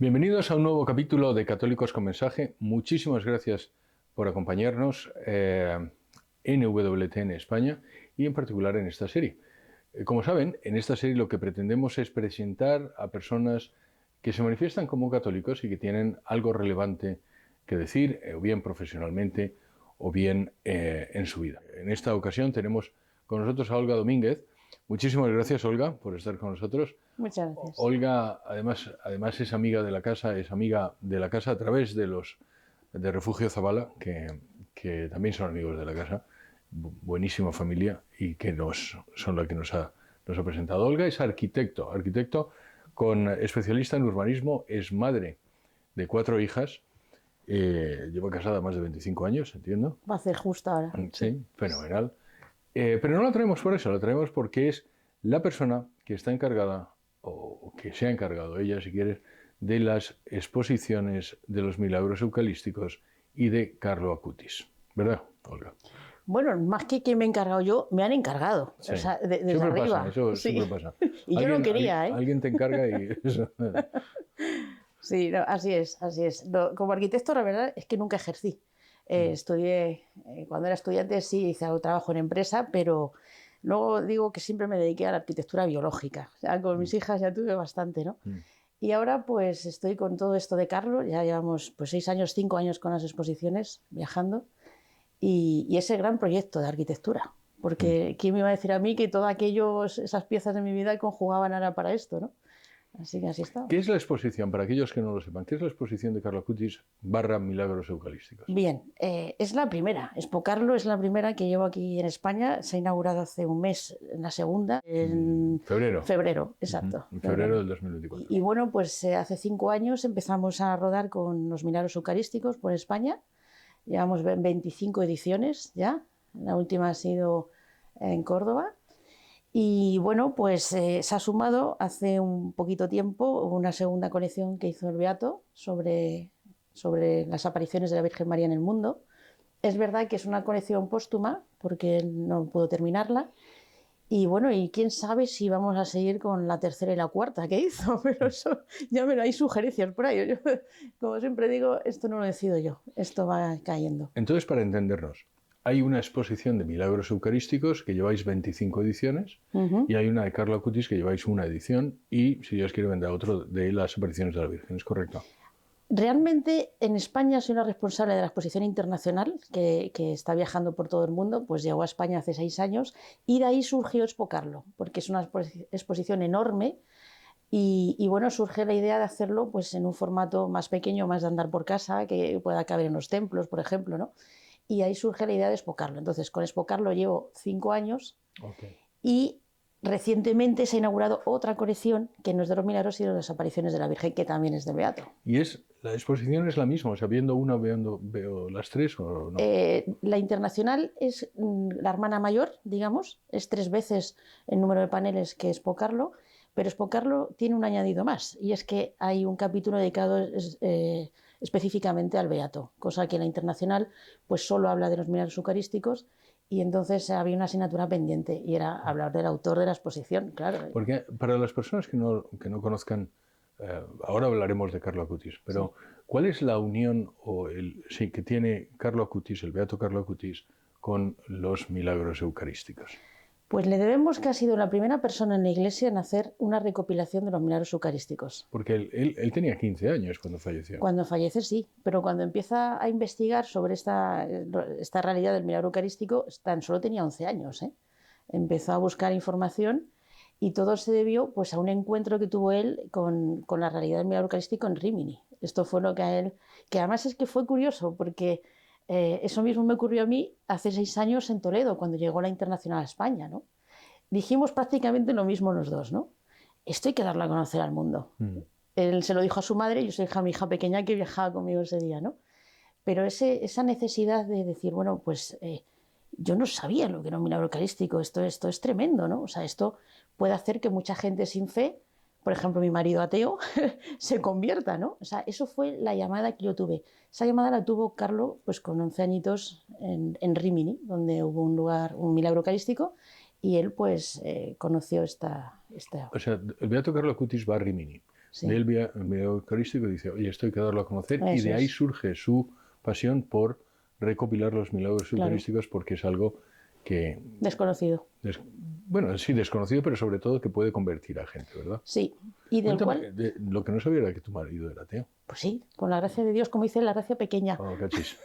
Bienvenidos a un nuevo capítulo de Católicos con Mensaje. Muchísimas gracias por acompañarnos en EWTN España y en particular en esta serie. Como saben, en esta serie lo que pretendemos es presentar a personas que se manifiestan como católicos y que tienen algo relevante que decir, o bien profesionalmente o bien en su vida. En esta ocasión tenemos con nosotros a Olga Domínguez. Muchísimas gracias, Olga, por estar con nosotros. Muchas gracias. Olga, además es amiga de la casa, a través de Refugio Zabala, que también son amigos de la casa, buenísima familia y que son la que nos ha presentado. Olga es arquitecto con especialista en urbanismo, es madre de 4 hijas, lleva casada más de 25 años, entiendo. Va a hacer justo ahora. Sí, fenomenal. Pero no la traemos por eso, la traemos porque es la persona que está encargada, o que se ha encargado ella, si quieres, de las exposiciones de los milagros eucarísticos y de Carlo Acutis. ¿Verdad, Olga? Bueno, más que me he encargado yo, me han encargado. Sí. O sea, desde siempre arriba. pasa, eso Sí. siempre pasa. Y yo no quería, ¿eh? Alguien te encarga y eso. Sí, no, así es, así es. No, como arquitecto, la verdad es que nunca ejercí. Estudié, cuando era estudiante sí hice algo de trabajo en empresa, pero luego digo que siempre me dediqué a la arquitectura biológica. O sea, con mis hijas ya tuve bastante, ¿no? Y ahora pues estoy con todo esto de Carlo, ya llevamos pues 6 años, 5 años con las exposiciones, viajando, y ese gran proyecto de arquitectura. Porque ¿quién me iba a decir a mí que todas esas piezas de mi vida conjugaban ahora para esto, ¿no? Así que así está. ¿Qué es la exposición, para aquellos que no lo sepan, qué es la exposición de Carlo Acutis / Milagros Eucarísticos? Bien, es la primera. Expo Carlo es la primera que llevo aquí en España. Se ha inaugurado hace un mes, la segunda, en febrero. Febrero, exacto. En febrero del 2024. Y bueno, pues hace 5 años empezamos a rodar con los milagros eucarísticos por España. Llevamos 25 ediciones ya. La última ha sido en Córdoba. Y bueno, pues se ha sumado hace un poquito tiempo una segunda colección que hizo el Beato sobre las apariciones de la Virgen María en el mundo. Es verdad que es una colección póstuma porque él no pudo terminarla. Y bueno, y quién sabe si vamos a seguir con la tercera y la cuarta que hizo, pero eso ya me lo hay sugerencias por ahí. Yo, como siempre digo, esto no lo decido yo, esto va cayendo. Entonces, para entendernos, hay una exposición de milagros eucarísticos que lleváis 25 ediciones y hay una de Carlo Acutis que lleváis una edición y, si Dios quiere, vendrá otro de las apariciones de la Virgen. ¿Es correcto? Realmente en España soy la responsable de la exposición internacional que está viajando por todo el mundo, pues llegó a España hace 6 años y de ahí surgió Expo Carlo, porque es una exposición enorme y bueno, surge la idea de hacerlo pues en un formato más pequeño, más de andar por casa, que pueda caber en los templos, por ejemplo, ¿no? Y ahí surge la idea de Expo Carlo. Entonces, con Expo Carlo llevo 5 años y recientemente se ha inaugurado otra colección que no es de los milagros, sino de las apariciones de la Virgen, que también es del Beato. ¿Y la exposición es la misma? O sea, viendo una, veo las 3 o no? La internacional es la hermana mayor, digamos, es 3 veces el número de paneles que Expo Carlo, pero Expo Carlo tiene un añadido más, y es que hay un capítulo dedicado específicamente al Beato, cosa que la internacional pues solo habla de los milagros eucarísticos, y entonces había una asignatura pendiente, y era hablar del autor de la exposición, claro. Porque para las personas que no conozcan, ahora hablaremos de Carlo Acutis, pero sí, ¿cuál es la unión que tiene Carlo Acutis, el Beato Carlo Acutis, con los milagros eucarísticos? Pues le debemos que ha sido la primera persona en la Iglesia en hacer una recopilación de los milagros eucarísticos. Porque él tenía 15 años cuando falleció. Cuando fallece sí, pero cuando empieza a investigar sobre esta realidad del milagro eucarístico, tan solo tenía 11 años, ¿eh? Empezó a buscar información y todo se debió pues, a un encuentro que tuvo él con la realidad del milagro eucarístico en Rímini. Esto fue lo que a él... Que además es que fue curioso porque... eso mismo me ocurrió a mí hace 6 años en Toledo, cuando llegó la Internacional a España, ¿no? Dijimos prácticamente lo mismo los dos, ¿no? Esto hay que darlo a conocer al mundo. Él se lo dijo a su madre, yo soy mi hija pequeña que viajaba conmigo ese día, ¿no? Pero esa necesidad de decir, bueno, pues yo no sabía lo que era un milagro eucarístico, esto es tremendo, ¿no? O sea, esto puede hacer que mucha gente sin fe, por ejemplo, mi marido ateo, se convierta, ¿no? O sea, eso fue la llamada que yo tuve. Esa llamada la tuvo Carlo, pues con 11 añitos en Rímini, donde hubo un milagro eucarístico, y él, pues, conoció esta... O sea, el Beato Carlo Acutis va a Rímini. Sí. del milagro eucarístico y dice, oye, esto hay que darlo a conocer, y Eso de ahí es. surge su pasión por recopilar los milagros Claro. eucarísticos, porque es algo que, Desconocido. des- bueno, sí, desconocido, pero sobre todo que puede convertir a gente, ¿verdad? Sí. Y del cual, Cuéntame, lo que no sabía era que tu marido era ateo. pues sí, con la gracia de Dios, como dice, la gracia pequeña. Oh, cachis.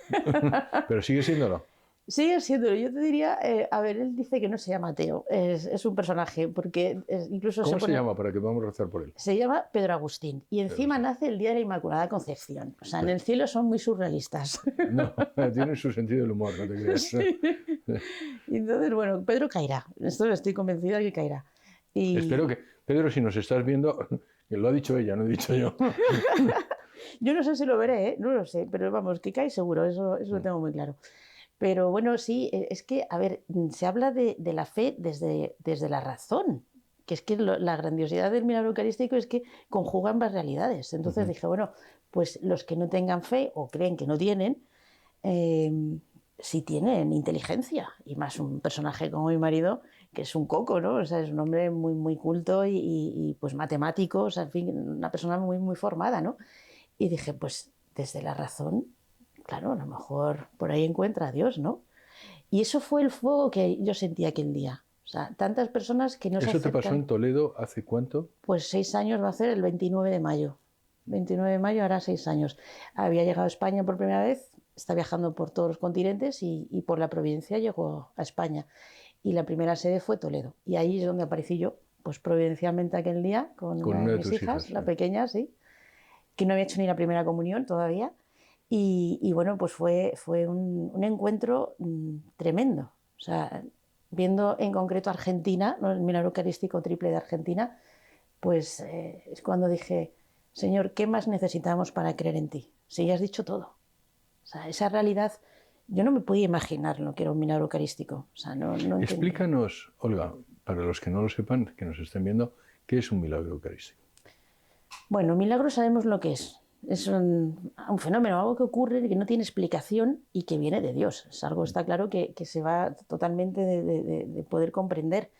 Pero sigue siéndolo. Sigue siendo, yo te diría, a ver, él dice que no se llama Mateo, es un personaje, porque incluso ¿Cómo se pone, llama para que podamos rezar por él? se llama Pedro Agustín, y encima sí. nace el día de la Inmaculada Concepción. O sea, en el cielo son muy surrealistas. No, tiene su sentido del humor, no te creas. Sí. Y entonces, bueno, Pedro caerá, esto estoy convencida de que caerá. Y Espero que, Pedro, si nos estás viendo, que lo ha dicho ella, no he dicho yo. yo no sé si lo veré, ¿eh? No lo sé, pero vamos, que cae seguro, eso lo tengo muy claro. Pero bueno, sí, es que, a ver, se habla de la fe desde la razón, que es que la grandiosidad del milagro eucarístico es que conjuga ambas realidades. Entonces dije, bueno, pues los que no tengan fe o creen que no tienen, eh, sí tienen inteligencia, y más un personaje como mi marido, que es un coco, ¿no? O sea, es un hombre muy, muy culto y, pues matemático, o sea, en fin, una persona muy, muy formada, ¿no? Y dije, pues desde la razón, claro, a lo mejor por ahí encuentra a Dios, ¿no? Y eso fue el fuego que yo sentí aquel día. O sea, tantas personas que no se ¿Eso te pasó en acercan. Toledo hace cuánto? Pues 6 años va a ser el 29 de mayo. 29 de mayo hará 6 años. Había llegado a España por primera vez, está viajando por todos los continentes y por la providencia llegó a España. Y la primera sede fue Toledo. Y ahí es donde aparecí yo, pues providencialmente aquel día con Con una una de de mis tus hijas, hijas. la pequeña, sí, que no había hecho ni la primera comunión todavía. Y bueno, pues fue un encuentro tremendo. O sea, viendo en concreto Argentina, ¿no? El milagro eucarístico triple de Argentina, pues es cuando dije, Señor, ¿qué más necesitamos para creer en ti? Si ya has dicho todo. O sea, esa realidad, yo no me podía imaginar lo que era un milagro eucarístico. O sea, no entendía. Explícanos, Olga, para los que no lo sepan, que nos estén viendo, ¿qué es un milagro eucarístico? Bueno, milagro sabemos lo que es. Es un fenómeno, algo que ocurre y que no tiene explicación y que viene de Dios. Es algo, está claro, que se va totalmente de poder comprender.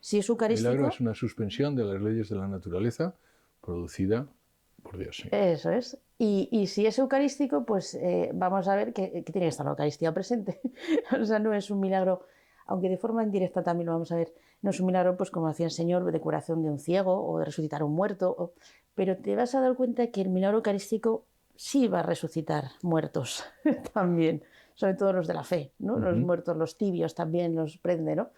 Si es Milagro eucarístico, es una suspensión de las leyes de la naturaleza producida por Dios. Sí. eso es. Y si es eucarístico, pues vamos a ver que tiene que estar la Eucaristía presente. O sea, no es un milagro, aunque de forma indirecta también lo vamos a ver, no es un milagro, pues como hacía el Señor, de curación de un ciego o de resucitar a un muerto, pero te vas a dar cuenta que el milagro eucarístico sí va a resucitar muertos también, sobre todo los de la fe, ¿no? Los muertos, los tibios también los prende, ¿no?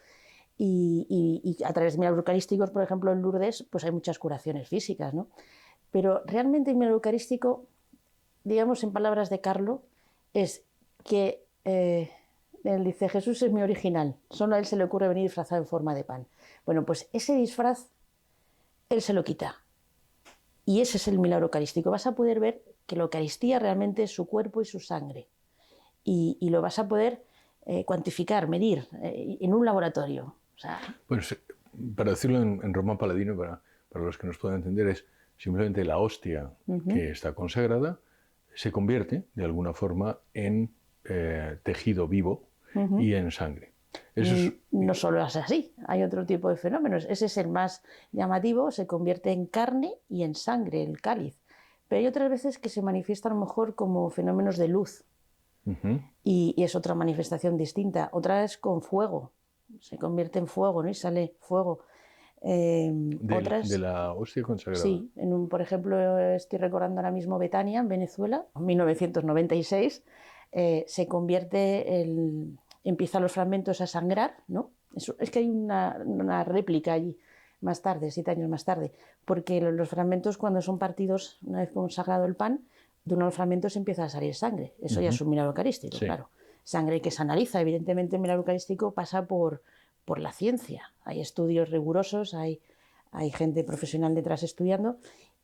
Y a través de milagros eucarísticos, por ejemplo, en Lourdes, pues hay muchas curaciones físicas, ¿no? Pero realmente el milagro eucarístico, digamos en palabras de Carlo, es que él dice, Jesús es mi original, solo a él se le ocurre venir disfrazado en forma de pan. Bueno, pues ese disfraz, él se lo quita. Y ese es el milagro eucarístico. Vas a poder ver que la Eucaristía realmente es su cuerpo y su sangre. Y lo vas a poder cuantificar, medir en un laboratorio. O sea, Pues, para decirlo en román paladino, para los que nos puedan entender, es simplemente la hostia que está consagrada se convierte de alguna forma en tejido vivo y en sangre. Eso es, no solo es así, hay otro tipo de fenómenos. Ese es el más llamativo, se convierte en carne y en sangre, el cáliz. Pero hay otras veces que se manifiesta a lo mejor como fenómenos de luz. Y es otra manifestación distinta. Otra es con fuego, se convierte en fuego, ¿no? Y sale fuego. de Otras, la hostia consagrada. sí, por ejemplo, estoy recordando ahora mismo Betania, en Venezuela, en 1996, se convierte, empiezan los fragmentos a sangrar, ¿no? Es que hay una réplica allí más tarde, 7 años más tarde, porque los fragmentos cuando son partidos, una vez consagrado el pan, de uno de los fragmentos empieza a salir sangre. Eso ya es un milagro eucarístico, Sí. claro. Sangre que se analiza, evidentemente el milagro eucarístico pasa por la ciencia. Hay estudios rigurosos, hay gente profesional detrás estudiando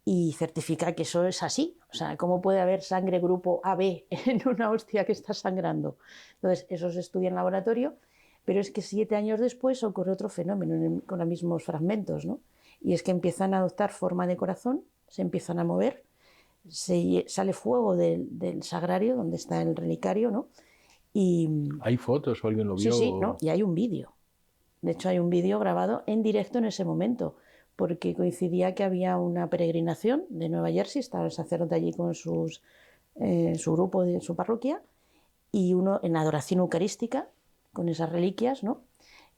y certifica que eso es así. O sea, ¿cómo puede haber sangre grupo AB en una hostia que está sangrando? Entonces, eso se estudia en laboratorio, pero es que 7 años después ocurre otro fenómeno con los mismos fragmentos, ¿no? Y es que empiezan a adoptar forma de corazón, se empiezan a mover, sale fuego del sagrario, donde está el relicario, ¿no? Y ¿Hay fotos o alguien lo sí, vio? sí, ¿no? Y hay un vídeo. De hecho, hay un vídeo grabado en directo en ese momento, porque coincidía que había una peregrinación de Nueva Jersey, estaba el sacerdote allí con su grupo de su parroquia, y uno en adoración eucarística, con esas reliquias, ¿no?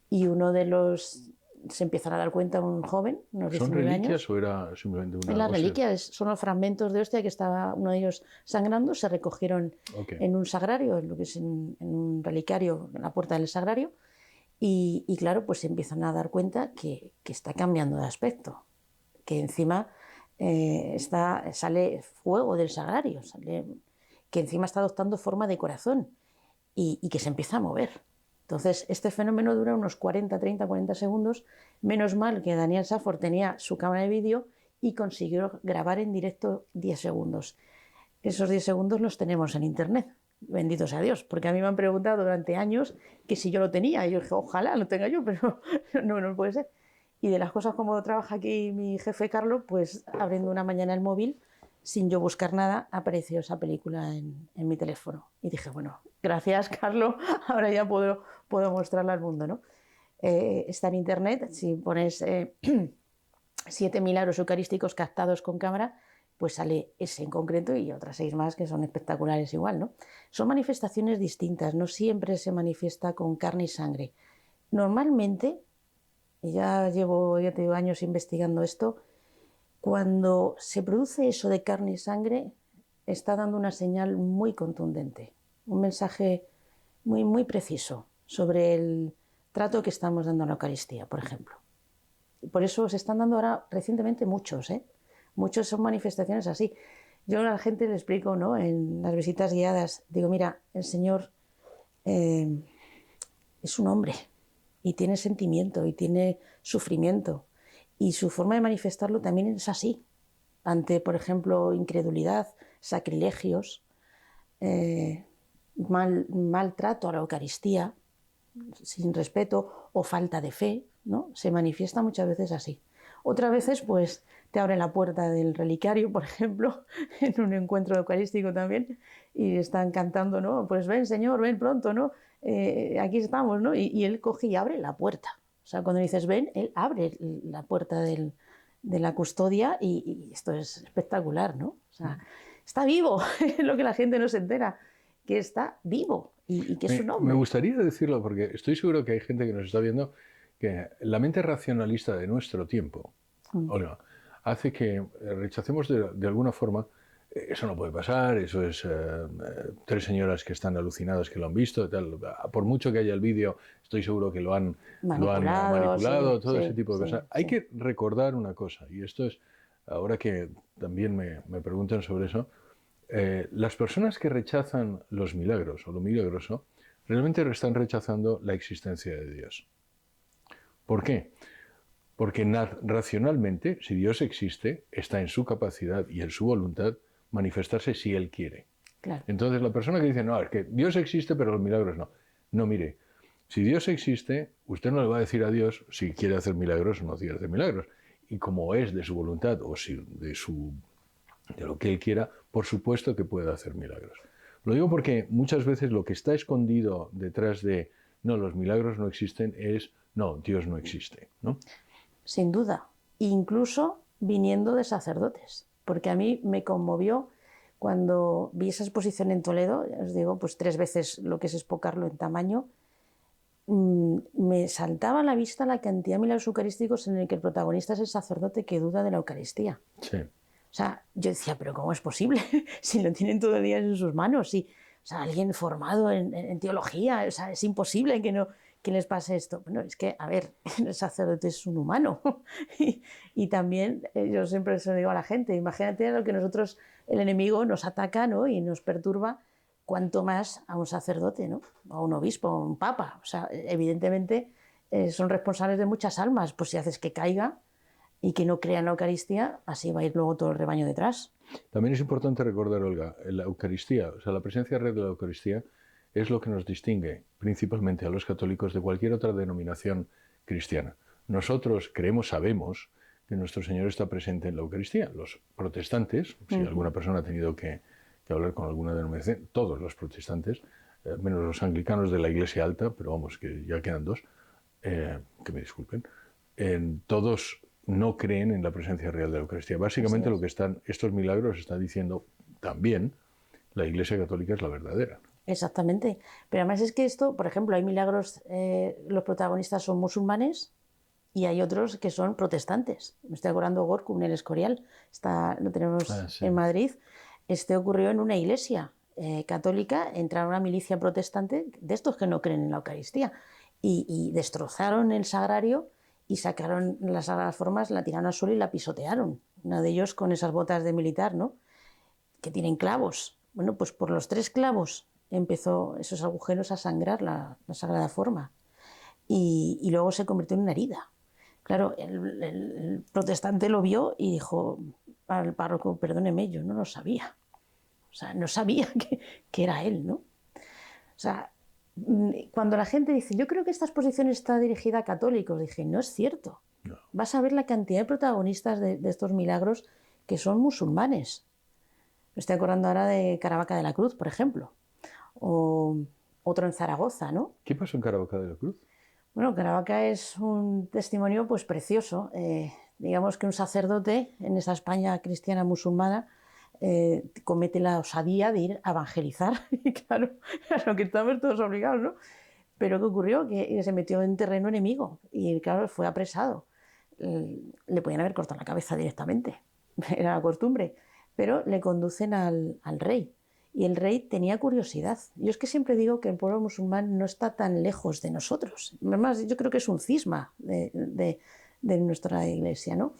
Y uno de los, se empiezan a dar cuenta, un joven, unos ¿Son 19 reliquias años. o era simplemente En una las hostia? reliquias son los fragmentos de hostia que estaba uno de ellos sangrando, se recogieron Okay. en un sagrario, en lo que es en un relicario, en la puerta del sagrario, y claro, pues se empiezan a dar cuenta que está cambiando de aspecto, que encima sale fuego del sagrario, que encima está adoptando forma de corazón y que se empieza a mover. Entonces, este fenómeno dura unos 40, 30, 40 segundos. Menos mal que Daniel Safford tenía su cámara de vídeo y consiguió grabar en directo 10 segundos. Esos 10 segundos los tenemos en internet. Bendito sea Dios, porque a mí me han preguntado durante años que si yo lo tenía. Y yo dije, ojalá lo tenga yo, pero no puede ser. Y de las cosas como trabaja aquí mi jefe Carlos, pues abriendo una mañana el móvil, sin yo buscar nada, apareció esa película en mi teléfono. Y dije, bueno, gracias Carlos, ahora ya puedo mostrarla al mundo, ¿no? Está en internet, si pones 7 milagros eucarísticos captados con cámara, pues sale ese en concreto y otras 6 más que son espectaculares igual, ¿no? Son manifestaciones distintas, no siempre se manifiesta con carne y sangre. Normalmente, y ya tengo años investigando esto, cuando se produce eso de carne y sangre, está dando una señal muy contundente, un mensaje muy, muy preciso sobre el trato que estamos dando a la Eucaristía, por ejemplo. Por eso se están dando ahora recientemente muchos, ¿eh? Muchos son manifestaciones así. Yo a la gente le explico, ¿no? En las visitas guiadas, digo, mira, el Señor es un hombre y tiene sentimiento y tiene sufrimiento y su forma de manifestarlo también es así, ante, por ejemplo, incredulidad, sacrilegios, maltrato a la Eucaristía, sin respeto o falta de fe, ¿no? Se manifiesta muchas veces así. Otras veces, pues, te abre la puerta del relicario, por ejemplo, en un encuentro eucarístico también, y están cantando, ¿no? Pues ven, Señor, ven pronto, ¿no? Aquí estamos, ¿no? Y él coge y abre la puerta. O sea, cuando dices ven, él abre la puerta de la custodia y esto es espectacular, ¿no? O sea, está vivo, es lo que la gente no se entera, que está vivo y que es un Me hombre. gustaría decirlo porque estoy seguro que hay gente que nos está viendo que la mente racionalista de nuestro tiempo, Olga, hace que rechacemos de alguna forma, eso no puede pasar, eso es 3 señoras que están alucinadas que lo han visto, tal. Por mucho que haya el vídeo, estoy seguro que lo han Manipulado, manipulado, sí, todo ese sí, tipo de sí, cosas. Hay sí. que recordar una cosa, y esto es, ahora que también me preguntan sobre eso, las personas que rechazan los milagros o lo milagroso, realmente están rechazando la existencia de Dios. ¿Por qué? Porque racionalmente, si Dios existe, está en su capacidad y en su voluntad manifestarse si Él quiere. Claro. Entonces, la persona que dice, no, es que Dios existe, pero los milagros no. No, mire, si Dios existe, usted no le va a decir a Dios si quiere hacer milagros o no quiere hacer milagros. Y como es de su voluntad o si de lo que Él quiera, por supuesto que puede hacer milagros. Lo digo porque muchas veces lo que está escondido detrás de no, los milagros no existen es no, Dios no existe, ¿no? Sin duda, incluso viniendo de sacerdotes, porque a mí me conmovió cuando vi esa exposición en Toledo, os digo, pues 3 veces lo que es Expocarlo en tamaño, me saltaba a la vista la cantidad de milagros eucarísticos en el que el protagonista es el sacerdote que duda de la Eucaristía. Sí. O sea, yo decía, pero ¿cómo es posible? Si lo tienen todo el día en sus manos, si, o sea, alguien formado en teología, o sea, es imposible que les pase esto. Bueno, es que, a ver, el sacerdote es un humano. y también, yo siempre se lo digo a la gente, imagínate lo que nosotros, el enemigo nos ataca, ¿no? Y nos perturba, cuanto más a un sacerdote, ¿no? A un obispo, a un papa. O sea, evidentemente son responsables de muchas almas, pues si haces que caiga y que no crea en la Eucaristía, así va a ir luego todo el rebaño detrás. También es importante recordar, Olga, la Eucaristía, o sea, la presencia real de la Eucaristía es lo que nos distingue principalmente a los católicos de cualquier otra denominación cristiana. Nosotros creemos, sabemos que nuestro Señor está presente en la Eucaristía. Los protestantes, si alguna persona ha tenido que hablar con alguna denominación, todos los protestantes, menos los anglicanos de la Iglesia Alta, pero vamos, que ya quedan 2, que me disculpen, todos no creen en la presencia real de la Eucaristía. Básicamente lo que estos milagros están diciendo también, la Iglesia Católica es la verdadera. Exactamente. Pero además es que esto, por ejemplo, hay milagros, los protagonistas son musulmanes y hay otros que son protestantes. Me estoy acordando de Gorkum, en el Escorial, lo tenemos en Madrid. Este ocurrió en una iglesia católica, entraron una milicia protestante de estos que no creen en la Eucaristía y destrozaron el sagrario y sacaron las sagradas formas, la tiraron al suelo y la pisotearon. Uno de ellos con esas botas de militar, ¿no?, que tienen clavos. Bueno, pues por los 3 clavos empezó esos agujeros a sangrar la sagrada forma y luego se convirtió en una herida. Claro, el protestante lo vio y dijo al párroco: perdóneme, yo no lo sabía. O sea, no sabía que era él, ¿no? O sea, cuando la gente dice, yo creo que esta exposición está dirigida a católicos, dije, no es cierto. No. Vas a ver la cantidad de protagonistas de estos milagros que son musulmanes. Me estoy acordando ahora de Caravaca de la Cruz, por ejemplo, o otro en Zaragoza, ¿no? ¿Qué pasó en Caravaca de la Cruz? Bueno, Caravaca es un testimonio pues precioso. Digamos que un sacerdote en esa España cristiana musulmana comete la osadía de ir a evangelizar. Y claro, a lo que estamos todos obligados, ¿no? Pero ¿qué ocurrió? Que se metió en terreno enemigo y claro, fue apresado. Le podían haber cortado la cabeza directamente, era la costumbre, pero le conducen al rey. Y el rey tenía curiosidad. Yo es que siempre digo que el pueblo musulmán no está tan lejos de nosotros. Además, yo creo que es un cisma de nuestra iglesia, ¿no?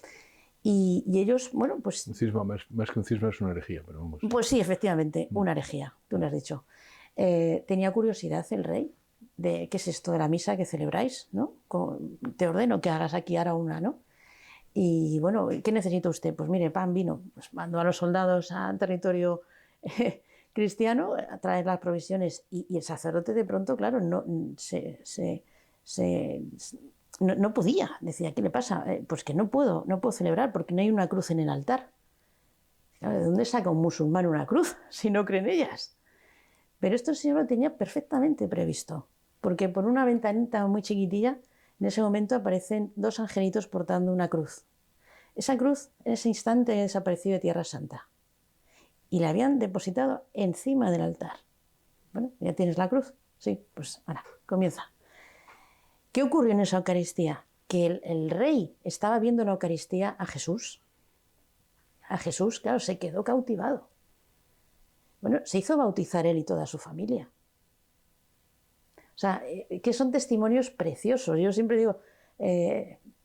Y ellos, bueno, pues... Un cisma, más que un cisma, es una herejía, pero vamos. Pues sí, efectivamente, una herejía, tú lo has dicho. Tenía curiosidad el rey de qué es esto de la misa que celebráis, ¿no? Te ordeno que hagas aquí ahora una, ¿no? Y bueno, ¿qué necesita usted? Pues mire, pan, vino. Pues mandó a los soldados al territorio cristiano a traer las provisiones y el sacerdote de pronto, claro, no podía. Decía, ¿qué le pasa? Pues que no puedo celebrar porque no hay una cruz en el altar. Claro, ¿de dónde saca un musulmán una cruz si no cree en ellas? Pero esto el Señor lo tenía perfectamente previsto, porque por una ventanita muy chiquitilla, en ese momento aparecen 2 angelitos portando una cruz. Esa cruz en ese instante ha desaparecido de Tierra Santa y la habían depositado encima del altar. Bueno, ¿ya tienes la cruz? Sí, pues ahora, comienza. ¿Qué ocurrió en esa Eucaristía? Que el rey estaba viendo en la Eucaristía a Jesús. A Jesús, claro, se quedó cautivado. Bueno, se hizo bautizar él y toda su familia. O sea, que son testimonios preciosos. Yo siempre digo,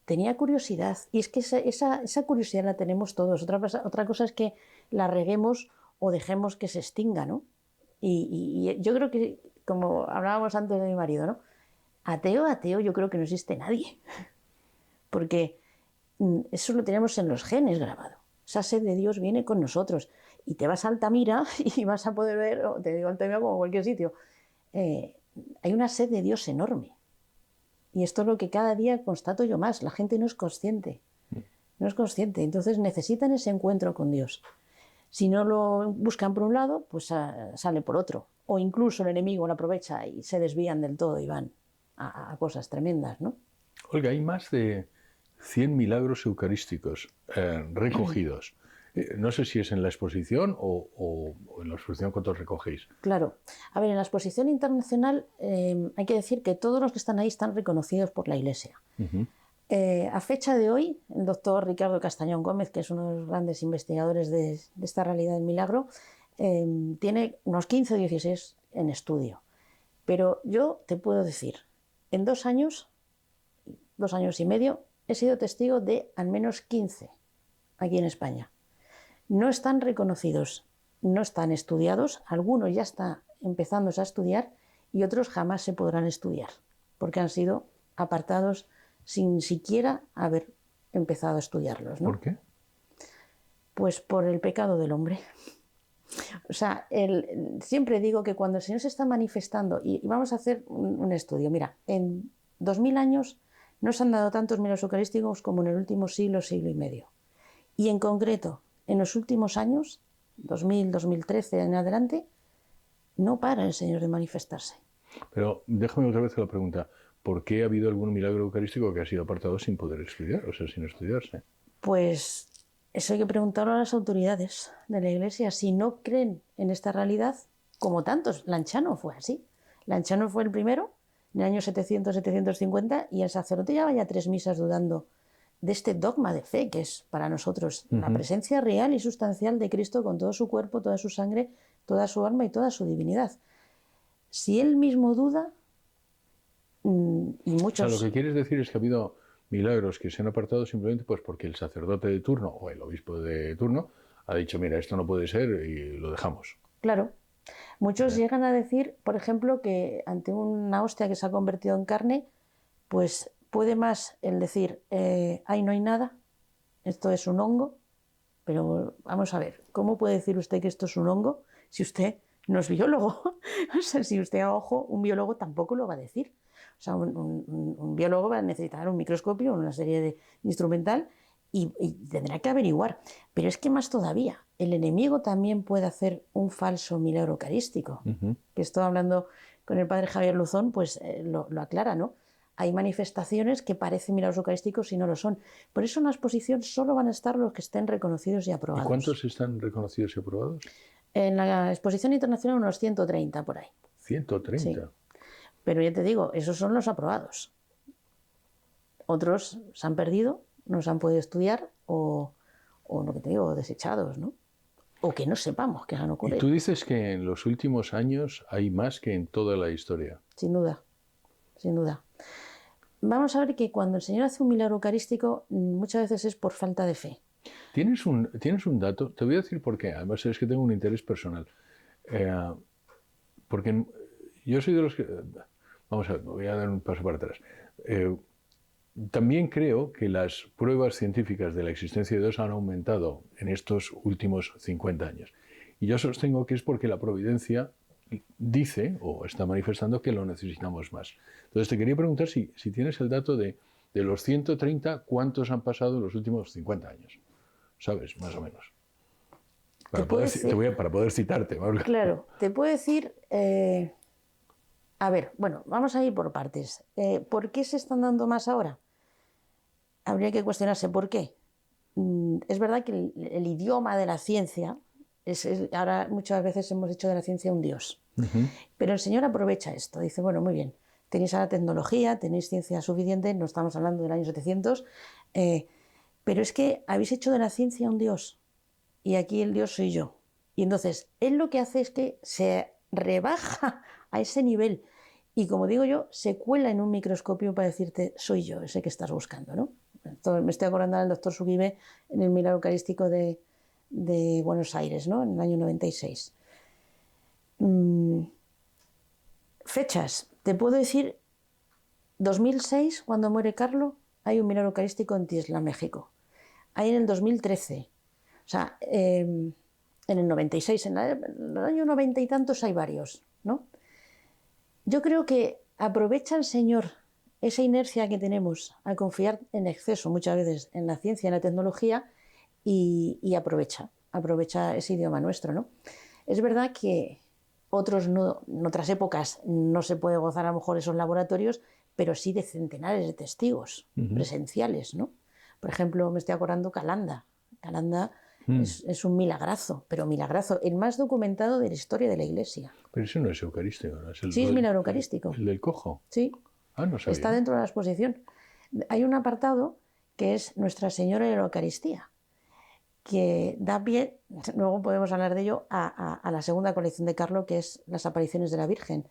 tenía curiosidad. Y es que esa curiosidad la tenemos todos. Otra cosa es que la reguemos o dejemos que se extinga, ¿no? Y yo creo que, como hablábamos antes de mi marido, ¿no? Ateo, yo creo que no existe nadie. Porque eso lo tenemos en los genes grabado. Esa sed de Dios viene con nosotros. Y te vas a Altamira y vas a poder ver, o te digo Altamira como cualquier sitio, hay una sed de Dios enorme. Y esto es lo que cada día constato yo más. La gente no es consciente. No es consciente. Entonces necesitan ese encuentro con Dios. Si no lo buscan por un lado, pues sale por otro. O incluso el enemigo lo aprovecha y se desvían del todo y van a cosas tremendas, ¿no? Olga, hay más de 100 milagros eucarísticos recogidos. No sé si es en la exposición o en la exposición cuántos recogéis. Claro. A ver, en la exposición internacional hay que decir que todos los que están ahí están reconocidos por la Iglesia. A fecha de hoy, el doctor Ricardo Castañón Gómez, que es uno de los grandes investigadores de esta realidad del milagro, tiene unos 15 o 16 en estudio. Pero yo te puedo decir, en 2 años y medio, he sido testigo de al menos 15 aquí en España. No están reconocidos, no están estudiados, algunos ya están empezándose a estudiar y otros jamás se podrán estudiar, porque han sido apartados sin siquiera haber empezado a estudiarlos, ¿no? ¿Por qué? Pues por el pecado del hombre. O sea, siempre digo que cuando el Señor se está manifestando, y vamos a hacer un estudio, mira, en 2000 años no se han dado tantos milagros eucarísticos como en el último siglo, siglo y medio. Y en concreto, en los últimos años, 2000, 2013 en adelante, no para el Señor de manifestarse. Pero déjame otra vez la pregunta. ¿por qué ha habido algún milagro eucarístico que ha sido apartado sin poder estudiar, o sea, sin estudiarse? Pues eso hay que preguntarlo a las autoridades de la Iglesia. Si no creen en esta realidad, como tantos, Lanciano fue así. Lanciano fue el primero en el año 700-750 y el sacerdote llevaba ya 3 misas dudando de este dogma de fe que es para nosotros la presencia real y sustancial de Cristo con todo su cuerpo, toda su sangre, toda su alma y toda su divinidad. Si él mismo duda, y muchos... O sea, lo que quieres decir es que ha habido milagros que se han apartado simplemente pues porque el sacerdote de turno o el obispo de turno ha dicho, mira, esto no puede ser y lo dejamos. Claro. Muchos llegan a decir, por ejemplo, que ante una hostia que se ha convertido en carne, pues puede más el decir, ahí no hay nada, esto es un hongo, pero vamos a ver, ¿cómo puede decir usted que esto es un hongo si usted no es biólogo? O sea, si usted a ojo, un biólogo tampoco lo va a decir. O sea, un biólogo va a necesitar un microscopio, una serie de instrumental y tendrá que averiguar. Pero es que más todavía, el enemigo también puede hacer un falso milagro eucarístico. Que estoy hablando con el padre Javier Luzón, pues lo aclara, ¿no? Hay manifestaciones que parecen milagros eucarísticos y no lo son. Por eso en la exposición solo van a estar los que estén reconocidos y aprobados. ¿Y cuántos están reconocidos y aprobados? En la exposición internacional unos 130 por ahí. 130. Sí. Pero ya te digo, esos son los aprobados. Otros se han perdido, no se han podido estudiar o lo que te digo, desechados, ¿no? O que no sepamos que han ocurrido. Y tú dices que en los últimos años hay más que en toda la historia. Sin duda, sin duda. Vamos a ver que cuando el Señor hace un milagro eucarístico, muchas veces es por falta de fe. ¿Tienes un dato? Te voy a decir por qué. Además es que tengo un interés personal. Porque yo soy de los que... Vamos a ver, voy a dar un paso para atrás. También creo que las pruebas científicas de la existencia de Dios han aumentado en estos últimos 50 años. Y yo sostengo que es porque la providencia dice o está manifestando que lo necesitamos más. Entonces te quería preguntar si tienes el dato de los 130, ¿cuántos han pasado en los últimos 50 años? ¿Sabes? Más o menos. Para poder citarte. ¿Vale? Claro, te puedo decir... A ver, bueno, vamos a ir por partes. ¿Por qué se están dando más ahora? Habría que cuestionarse por qué. Es verdad que el idioma de la ciencia, ahora muchas veces hemos hecho de la ciencia un dios, pero el Señor aprovecha esto, dice, bueno, muy bien, tenéis ahora tecnología, tenéis ciencia suficiente, no estamos hablando del año 700, pero es que habéis hecho de la ciencia un dios y aquí el dios soy yo. Y entonces, él lo que hace es que se rebaja a ese nivel y, como digo yo, se cuela en un microscopio para decirte, soy yo, ese que estás buscando, ¿no? Entonces, me estoy acordando del doctor Sugibe en el milagro eucarístico de Buenos Aires, ¿no? En el año 96. Fechas. Te puedo decir, 2006, cuando muere Carlo, hay un milagro eucarístico en Tisla, México. Hay en el 2013. O sea, en el 96, en el año 90 y tantos hay varios, ¿no? Yo creo que aprovecha el Señor esa inercia que tenemos a confiar en exceso muchas veces en la ciencia y en la tecnología y aprovecha ese idioma nuestro, ¿no? Es verdad que en otras épocas no se puede gozar a lo mejor esos laboratorios, pero sí de centenares de testigos presenciales, ¿no? Por ejemplo, me estoy acordando Calanda. Calanda es un milagrazo, pero milagrazo, el más documentado de la historia de la Iglesia. Pero eso no es eucarístico, ¿no? Sí, es milagro eucarístico. ¿El del cojo? Sí. Ah, no sabía. Está dentro de la exposición. Hay un apartado que es Nuestra Señora de la Eucaristía, que da pie, luego podemos hablar de ello, a la segunda colección de Carlo, que es las apariciones de la Virgen.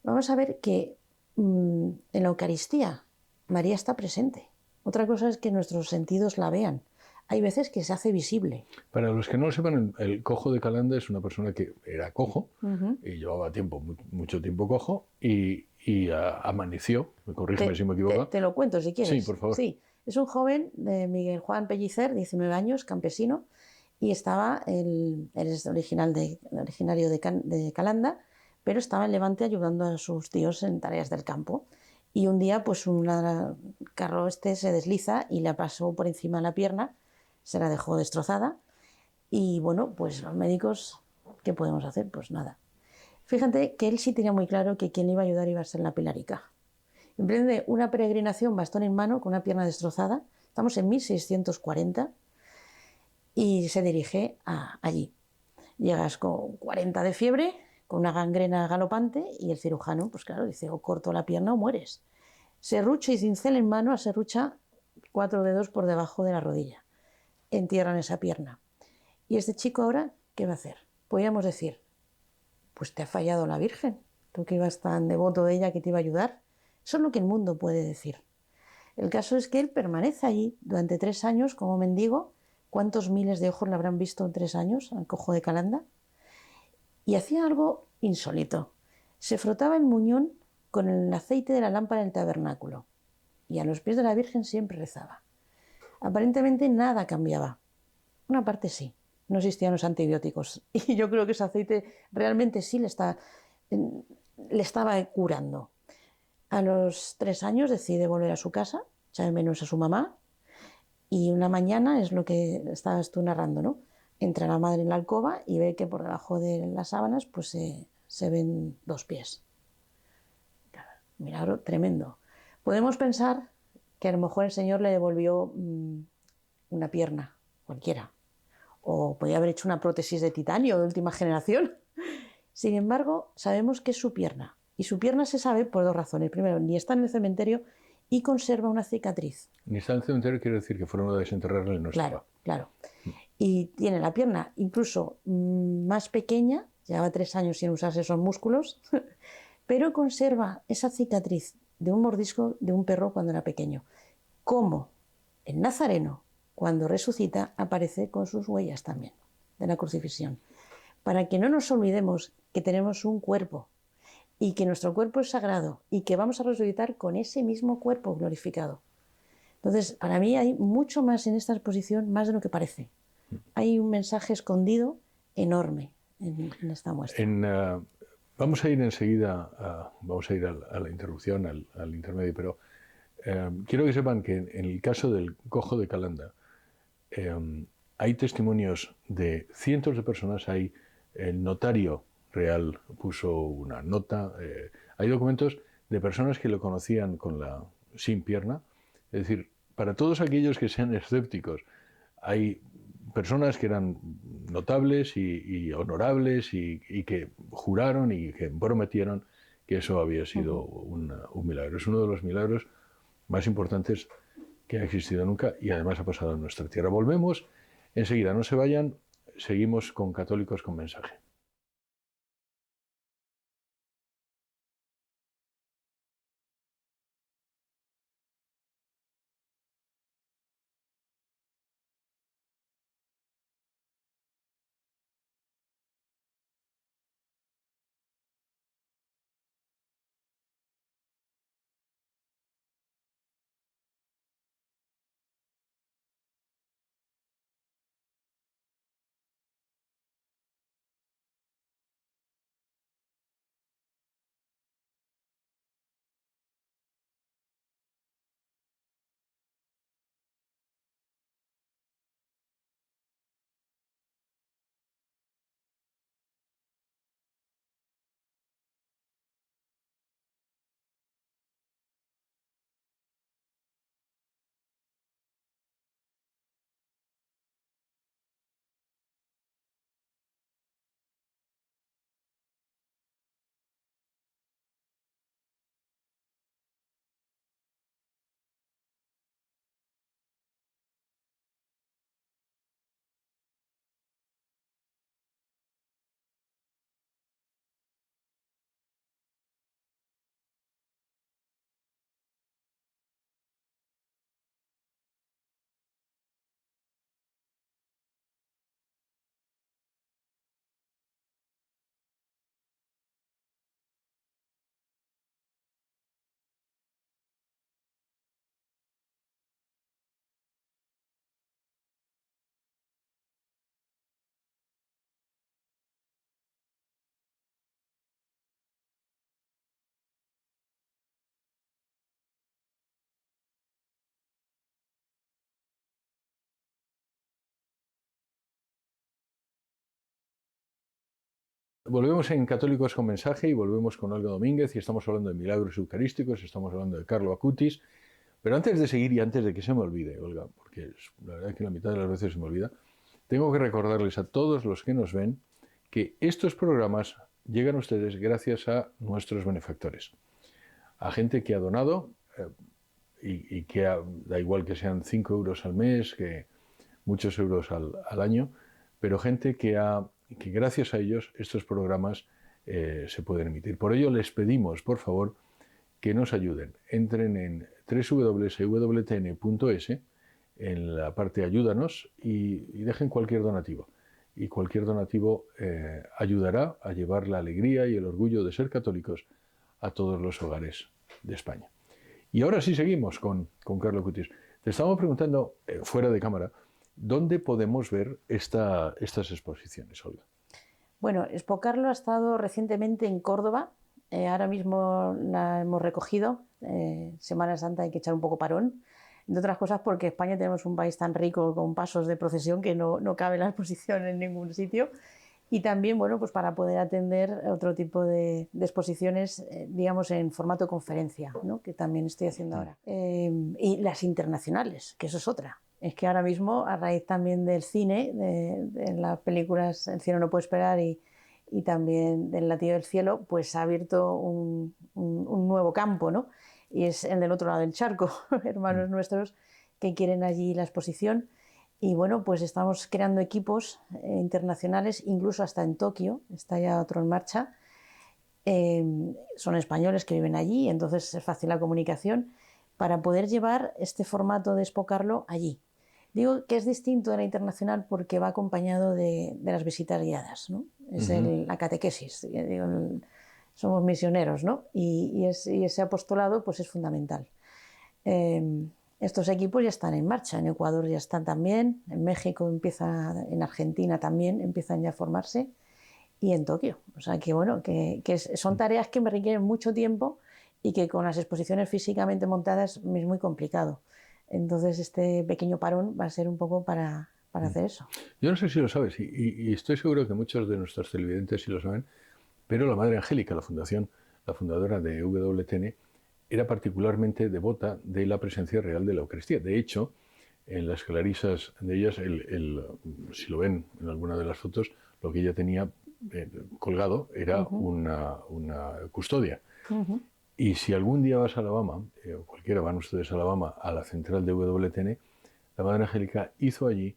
Vamos a ver que en la Eucaristía María está presente. Otra cosa es que nuestros sentidos la vean. Hay veces que se hace visible. Para los que no lo sepan, el cojo de Calanda es una persona que era cojo y llevaba mucho tiempo cojo y amaneció, corrígeme si me equivoco. Te lo cuento si quieres. Sí, por favor. Sí, es un joven de Miguel Juan Pellicer, 19 años, campesino, y estaba, él es originario de Calanda, pero estaba en Levante ayudando a sus tíos en tareas del campo. Y un día, pues un carro se desliza y le pasó por encima de la pierna, se la dejó destrozada. Y bueno, pues los médicos, ¿qué podemos hacer? Pues nada. Fíjate que él sí tenía muy claro que quien le iba a ayudar iba a ser la Pilarica. Emprende una peregrinación bastón en mano con una pierna destrozada. Estamos en 1640 y se dirige allí. Llegas con 40 de fiebre, con una gangrena galopante y el cirujano, pues claro, dice, o corto la pierna o mueres. Serrucho y cincel en mano, a serrucha 4 dedos por debajo de la rodilla. Entierran esa pierna. ¿Y este chico ahora qué va a hacer? Podríamos decir, pues te ha fallado la Virgen, tú que ibas tan devoto de ella que te iba a ayudar. Eso es lo que el mundo puede decir. El caso es que él permanece allí durante 3 años como mendigo. ¿Cuántos miles de ojos le habrán visto en 3 años al cojo de Calanda? Y hacía algo insólito. Se frotaba el muñón con el aceite de la lámpara del tabernáculo y a los pies de la Virgen siempre rezaba. Aparentemente nada cambiaba. Una parte sí, no existían los antibióticos y yo creo que ese aceite realmente sí le estaba curando. A los 3 años decide volver a su casa, echar de menos a su mamá, y una mañana, es lo que estabas tú narrando, ¿no? Entra la madre en la alcoba y ve que por debajo de las sábanas pues se ven 2 pies. Milagro tremendo. Podemos pensar que a lo mejor el Señor le devolvió una pierna, cualquiera, o podía haber hecho una prótesis de titanio de última generación. Sin embargo, sabemos que es su pierna. Y su pierna se sabe por 2 razones. Primero, ni está en el cementerio y conserva una cicatriz. Ni está en el cementerio quiere decir que fueron a desenterrarle y no estaba. Claro, claro. Y tiene la pierna incluso más pequeña, lleva 3 años sin usarse esos músculos, pero conserva esa cicatriz de un mordisco de un perro cuando era pequeño. Como el Nazareno, cuando resucita, aparece con sus huellas también de la crucifixión. Para que no nos olvidemos que tenemos un cuerpo y que nuestro cuerpo es sagrado y que vamos a resucitar con ese mismo cuerpo glorificado. Entonces, para mí hay mucho más en esta exposición, más de lo que parece. Hay un mensaje escondido enorme en esta muestra. Vamos a ir enseguida, vamos a ir a la interrupción, al intermedio, pero quiero que sepan que en el caso del cojo de Calanda hay testimonios de cientos de personas, el notario real puso una nota, hay documentos de personas que lo conocían sin pierna, es decir, para todos aquellos que sean escépticos, hay personas que eran notables y honorables y que juraron y que prometieron que eso había sido un milagro. Es uno de los milagros más importantes que ha existido nunca y además ha pasado en nuestra tierra. Volvemos enseguida, no se vayan, seguimos con Católicos con Mensaje. Volvemos en Católicos con Mensaje y volvemos con Olga Domínguez y estamos hablando de milagros eucarísticos, estamos hablando de Carlo Acutis. Pero antes de seguir y antes de que se me olvide, Olga, porque la verdad es que la mitad de las veces se me olvida, tengo que recordarles a todos los que nos ven que estos programas llegan a ustedes gracias a nuestros benefactores, a gente que ha donado y que da igual que sean 5 euros al mes, que muchos euros al año, pero gente que gracias a ellos estos programas se pueden emitir. Por ello les pedimos, por favor, que nos ayuden. Entren en www.ewtn.es, en la parte Ayúdanos, y dejen cualquier donativo. Y cualquier donativo ayudará a llevar la alegría y el orgullo de ser católicos a todos los hogares de España. Y ahora sí seguimos con Carlo Acutis. Te estamos preguntando, fuera de cámara, ¿dónde podemos ver estas exposiciones, Olga? Bueno, Expo Carlo ha estado recientemente en Córdoba. Ahora mismo la hemos recogido. Semana Santa hay que echar un poco parón. Entre otras cosas porque España tenemos un país tan rico con pasos de procesión que no cabe la exposición en ningún sitio. Y también, bueno, pues para poder atender otro tipo de exposiciones, digamos, en formato conferencia, ¿no? Que también estoy haciendo ahora. Y las internacionales, que eso es otra. Es que ahora mismo, a raíz también del cine, de las películas El cielo no puede esperar y también del latido del cielo, pues ha abierto un nuevo campo, ¿no? Y es el del otro lado del charco, hermanos nuestros que quieren allí la exposición. Y bueno, pues estamos creando equipos internacionales, incluso hasta en Tokio, está ya otro en marcha. Son españoles que viven allí, entonces es fácil la comunicación para poder llevar este formato de Expo Carlo allí. Digo que es distinto de la internacional porque va acompañado de las visitas guiadas, ¿no? Es la catequesis, digo, somos misioneros, ¿no? Y ese apostolado pues es fundamental. Estos equipos ya están en marcha, en Ecuador ya están también, en México empieza, en Argentina también empiezan ya a formarse y en Tokio. O sea que bueno, son tareas que me requieren mucho tiempo y que con las exposiciones físicamente montadas es muy complicado. Entonces este pequeño parón va a ser un poco para hacer eso. Yo no sé si lo sabes y estoy seguro que muchos de nuestros televidentes sí lo saben, pero la Madre Angélica, la fundadora de EWTN, era particularmente devota de la presencia real de la Eucaristía. De hecho, en las clarisas de ellas, si lo ven en alguna de las fotos, lo que ella tenía colgado era una custodia. Y si algún día vas a Alabama, o cualquiera van ustedes a Alabama, a la central de EWTN, la Madre Angélica hizo allí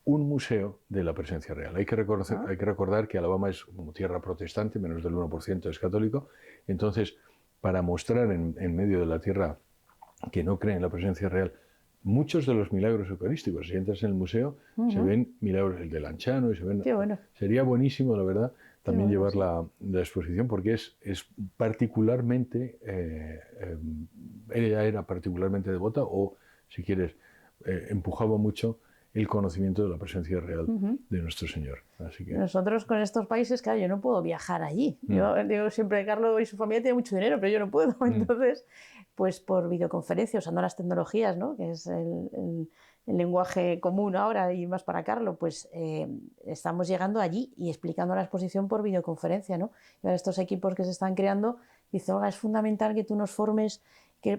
un museo de la presencia real. Hay que recordar que Alabama es como tierra protestante, menos del 1% es católico. Entonces, para mostrar en medio de la tierra que no cree en la presencia real muchos de los milagros eucarísticos. Si entras en el museo, se ven milagros, el de Lanciano, y se ven... Qué bueno. Sería buenísimo, la verdad, también bueno, llevar sí. la exposición, porque es particularmente... ella era particularmente devota, o, si quieres, empujaba mucho el conocimiento de la presencia real de nuestro Señor. Así que... Nosotros con estos países, claro, yo no puedo viajar allí. Yo digo siempre, Carlos y su familia tienen mucho dinero, pero yo no puedo. Entonces, pues por videoconferencia, usando las tecnologías, ¿no? Que es el lenguaje común ahora y más para Carlos, pues estamos llegando allí y explicando la exposición por videoconferencia, ¿no? Y ahora estos equipos que se están creando, dice, Olga, es fundamental que tú nos formes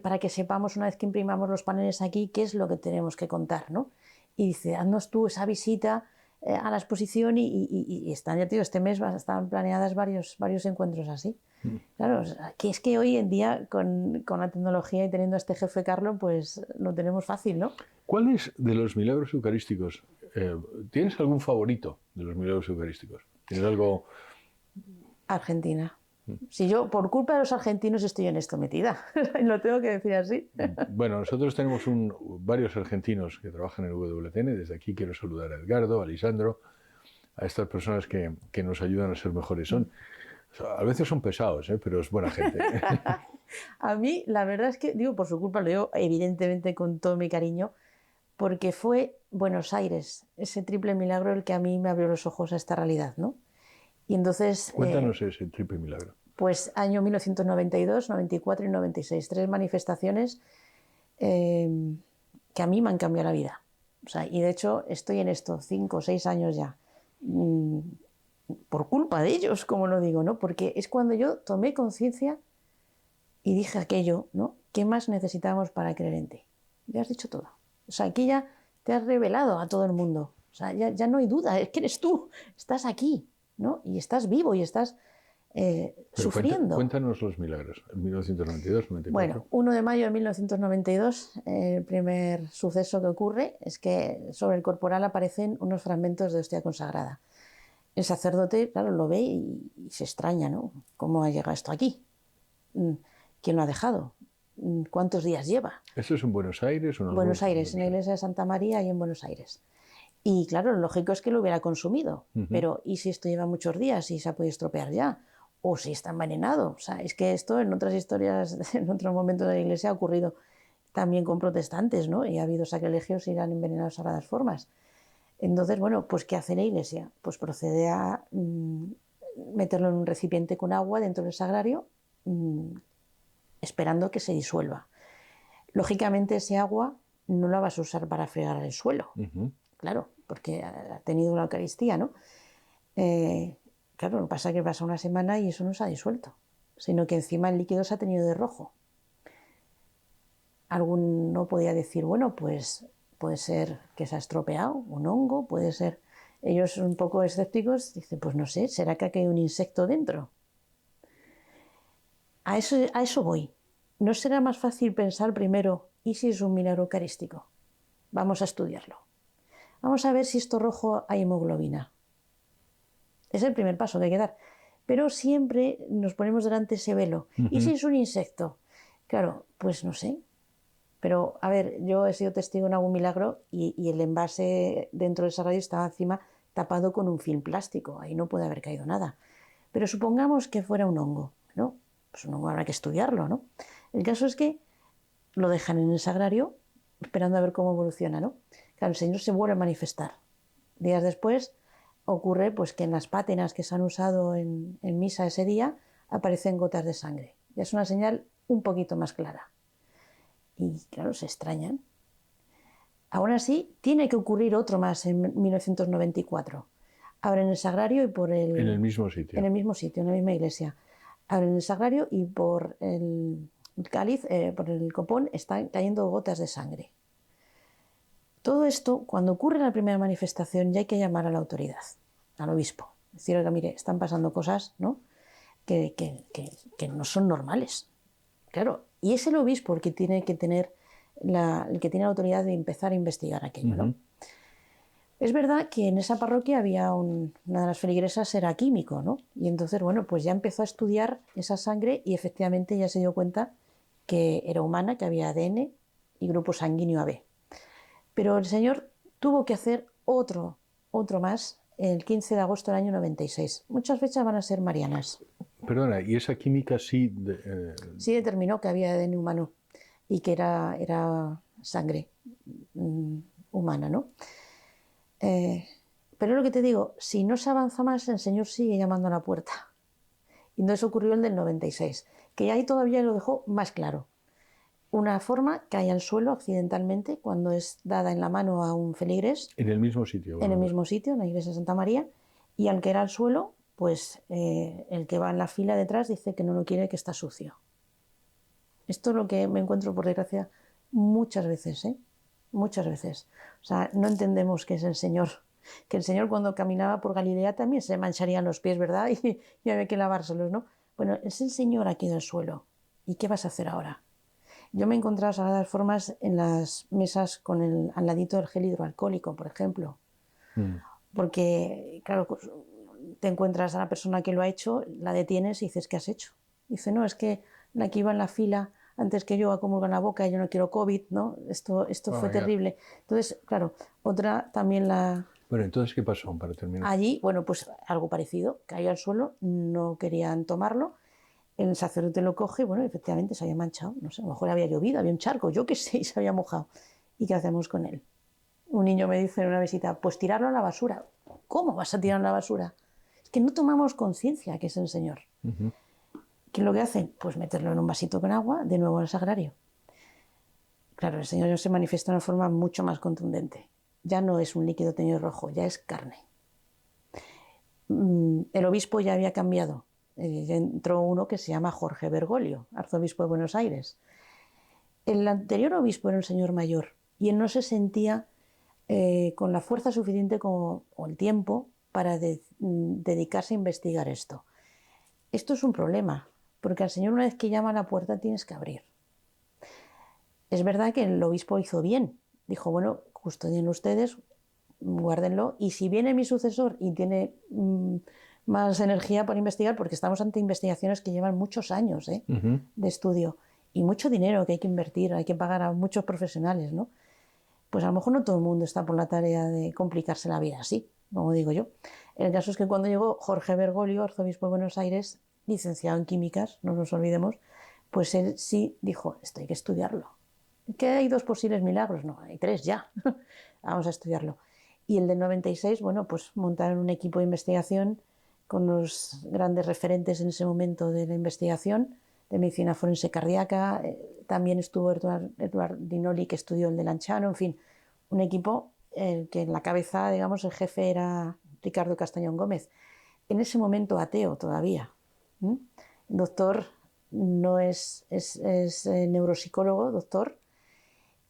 para que sepamos una vez que imprimamos los paneles aquí qué es lo que tenemos que contar, ¿no? Y dice, haznos tú esa visita a la exposición y están, ya te digo, este mes están planeadas varios encuentros así. Claro, que es que hoy en día con la tecnología y teniendo a este jefe Carlo, pues lo tenemos fácil, ¿no? ¿Cuáles de los milagros eucarísticos, tienes algún favorito de los milagros eucarísticos? ¿Tienes algo...? Argentina. Si yo, por culpa de los argentinos, estoy en esto metida, lo tengo que decir así. Bueno, nosotros tenemos varios argentinos que trabajan en EWTN. Desde aquí quiero saludar a Edgardo, a Lisandro, a estas personas que nos ayudan a ser mejores. O sea, a veces son pesados, pero es buena gente. A mí, la verdad es que, digo, por su culpa, lo digo evidentemente con todo mi cariño, porque fue Buenos Aires, ese triple milagro el que a mí me abrió los ojos a esta realidad, ¿no? Y entonces... Cuéntanos ese triple milagro. Pues año 1992, 94 y 96, 3 manifestaciones que a mí me han cambiado la vida. O sea, y de hecho estoy en esto 5 o 6 años ya. por culpa de ellos, como lo digo, ¿no? Porque es cuando yo tomé conciencia y dije aquello, ¿no? ¿Qué más necesitamos para creer en ti? Ya has dicho todo. O sea, aquí ya te has revelado a todo el mundo. O sea, ya no hay duda, es que eres tú, estás aquí, ¿no? Y estás vivo y estás Pero sufriendo. cuéntanos los milagros. En 1992, 94. Bueno, 1 de mayo de 1992, el primer suceso que ocurre es que sobre el corporal aparecen unos fragmentos de hostia consagrada. El sacerdote, claro, lo ve y se extraña, ¿no? ¿Cómo ha llegado esto aquí? ¿Quién lo ha dejado? ¿Cuántos días lleva? ¿Eso es en Buenos Aires o en Buenos algún Aires, en la iglesia de Santa María y en Buenos Aires. Y claro, lo lógico es que lo hubiera consumido, pero ¿y si esto lleva muchos días y se ha podido estropear ya? O si está envenenado. O sea, es que esto en otras historias, en otros momentos de la iglesia ha ocurrido también con protestantes, ¿no? Y ha habido sacrilegios y eran envenenados de sagradas formas. Entonces, bueno, pues ¿qué hace la iglesia? Pues procede a meterlo en un recipiente con agua dentro del sagrario, esperando que se disuelva. Lógicamente ese agua no la vas a usar para fregar el suelo, claro, porque ha tenido la Eucaristía, ¿no? Claro, lo que pasa es que pasa una semana y eso no se ha disuelto, sino que encima el líquido se ha tenido de rojo. Alguno podía decir, bueno, pues puede ser que se ha estropeado, un hongo, puede ser... Ellos un poco escépticos dicen, pues no sé, ¿será que aquí hay un insecto dentro? A eso voy. ¿No será más fácil pensar primero, ¿y si es un milagro eucarístico? Vamos a estudiarlo. Vamos a ver si esto rojo hay hemoglobina. Es el primer paso que hay que dar. Pero siempre nos ponemos delante ese velo. ¿Y si es un insecto? Claro, pues no sé. Pero, a ver, yo he sido testigo en algún milagro y el envase dentro de esa radio estaba encima tapado con un film plástico. Ahí no puede haber caído nada. Pero supongamos que fuera un hongo, ¿no? Pues un hongo habrá que estudiarlo, ¿no? El caso es que lo dejan en el sagrario esperando a ver cómo evoluciona, ¿no? Claro, el Señor se vuelve a manifestar. Días después ocurre pues, que en las pátinas que se han usado en misa ese día aparecen gotas de sangre. Ya es una señal un poquito más clara. Y claro, se extrañan. Aún así, tiene que ocurrir otro más en 1994. Abren el sagrario y por el... En el mismo sitio. En el mismo sitio, en la misma iglesia. Abren el sagrario y por el cáliz, por el copón, están cayendo gotas de sangre. Todo esto, cuando ocurre la primera manifestación, ya hay que llamar a la autoridad, al obispo. Decir, oiga, mire, están pasando cosas, ¿no? que no son normales. Claro, y es el obispo el que tiene que tener el que tiene la autoridad de empezar a investigar aquello, ¿no? Es verdad que en esa parroquia había una de las feligresas era químico, ¿no? Y entonces, bueno, pues ya empezó a estudiar esa sangre y efectivamente ya se dio cuenta que era humana, que había ADN y grupo sanguíneo AB. Pero el señor tuvo que hacer otro más el 15 de agosto del año 96. Muchas fechas van a ser marianas. Perdona, ¿y esa química sí? Sí determinó que había ADN humano y que era sangre humana, ¿no? Pero lo que te digo, si no se avanza más, el Señor sigue llamando a la puerta. Y entonces ocurrió el del 96, que ahí todavía lo dejó más claro. Una forma cae al suelo accidentalmente cuando es dada en la mano a un feligrés. En el mismo sitio. En el mismo sitio, en la iglesia de Santa María. Y al caer al suelo, pues el que va en la fila detrás dice que no lo quiere, que está sucio. Esto es lo que me encuentro, por desgracia, muchas veces, ¿eh? Muchas veces. O sea, no entendemos que es el Señor. Que el Señor cuando caminaba por Galilea también se mancharían los pies, ¿verdad? Y había que lavárselos, ¿no? Bueno, es el Señor aquí del suelo. ¿Y qué vas a hacer ahora? Yo me he encontrado sagradas formas en las mesas con al ladito del gel hidroalcohólico, por ejemplo. Porque, claro, te encuentras a la persona que lo ha hecho, la detienes y dices, ¿qué has hecho? Dice, no, es que la que iba en la fila antes que yo a comulgar en la boca, yo no quiero COVID, ¿no? Esto fue terrible. Entonces, claro, otra también la... Bueno, entonces, ¿qué pasó para terminar? Allí, bueno, pues algo parecido, cayó al suelo, no querían tomarlo, el sacerdote lo coge, bueno, efectivamente se había manchado, no sé, a lo mejor había llovido, había un charco, yo qué sé, y se había mojado. ¿Y qué hacemos con él? Un niño me dice en una visita, pues tirarlo a la basura. ¿Cómo vas a tirarlo a la basura? Es que no tomamos conciencia que es el Señor. ¿Qué es lo que hacen? Pues meterlo en un vasito con agua, de nuevo al sagrario. Claro, el Señor se manifiesta de una forma mucho más contundente. Ya no es un líquido teñido rojo, ya es carne. el obispo ya había cambiado. Entró uno que se llama Jorge Bergoglio, arzobispo de Buenos Aires. El anterior obispo era un señor mayor y él no se sentía con la fuerza suficiente o el tiempo para dedicarse a investigar esto. Esto es un problema, porque al Señor una vez que llama a la puerta tienes que abrir. Es verdad que el obispo hizo bien. Dijo, bueno, custodien ustedes, guárdenlo, y si viene mi sucesor y tiene más energía para investigar, porque estamos ante investigaciones que llevan muchos años de estudio y mucho dinero que hay que invertir, hay que pagar a muchos profesionales, ¿no? Pues a lo mejor no todo el mundo está por la tarea de complicarse la vida así, como digo yo. El caso es que cuando llegó Jorge Bergoglio, arzobispo de Buenos Aires, licenciado en químicas, no nos olvidemos, pues él sí dijo, esto hay que estudiarlo. ¿Que hay 2 posibles milagros? No, hay 3 ya. Vamos a estudiarlo. Y el del 96, bueno, pues montaron un equipo de investigación con los grandes referentes en ese momento de la investigación, de medicina forense cardíaca. También estuvo Eduard Dinoli, que estudió el de Lanciano, en fin, un equipo que en la cabeza, digamos, el jefe era Ricardo Castañón Gómez. En ese momento ateo todavía. El doctor no es neuropsicólogo, doctor,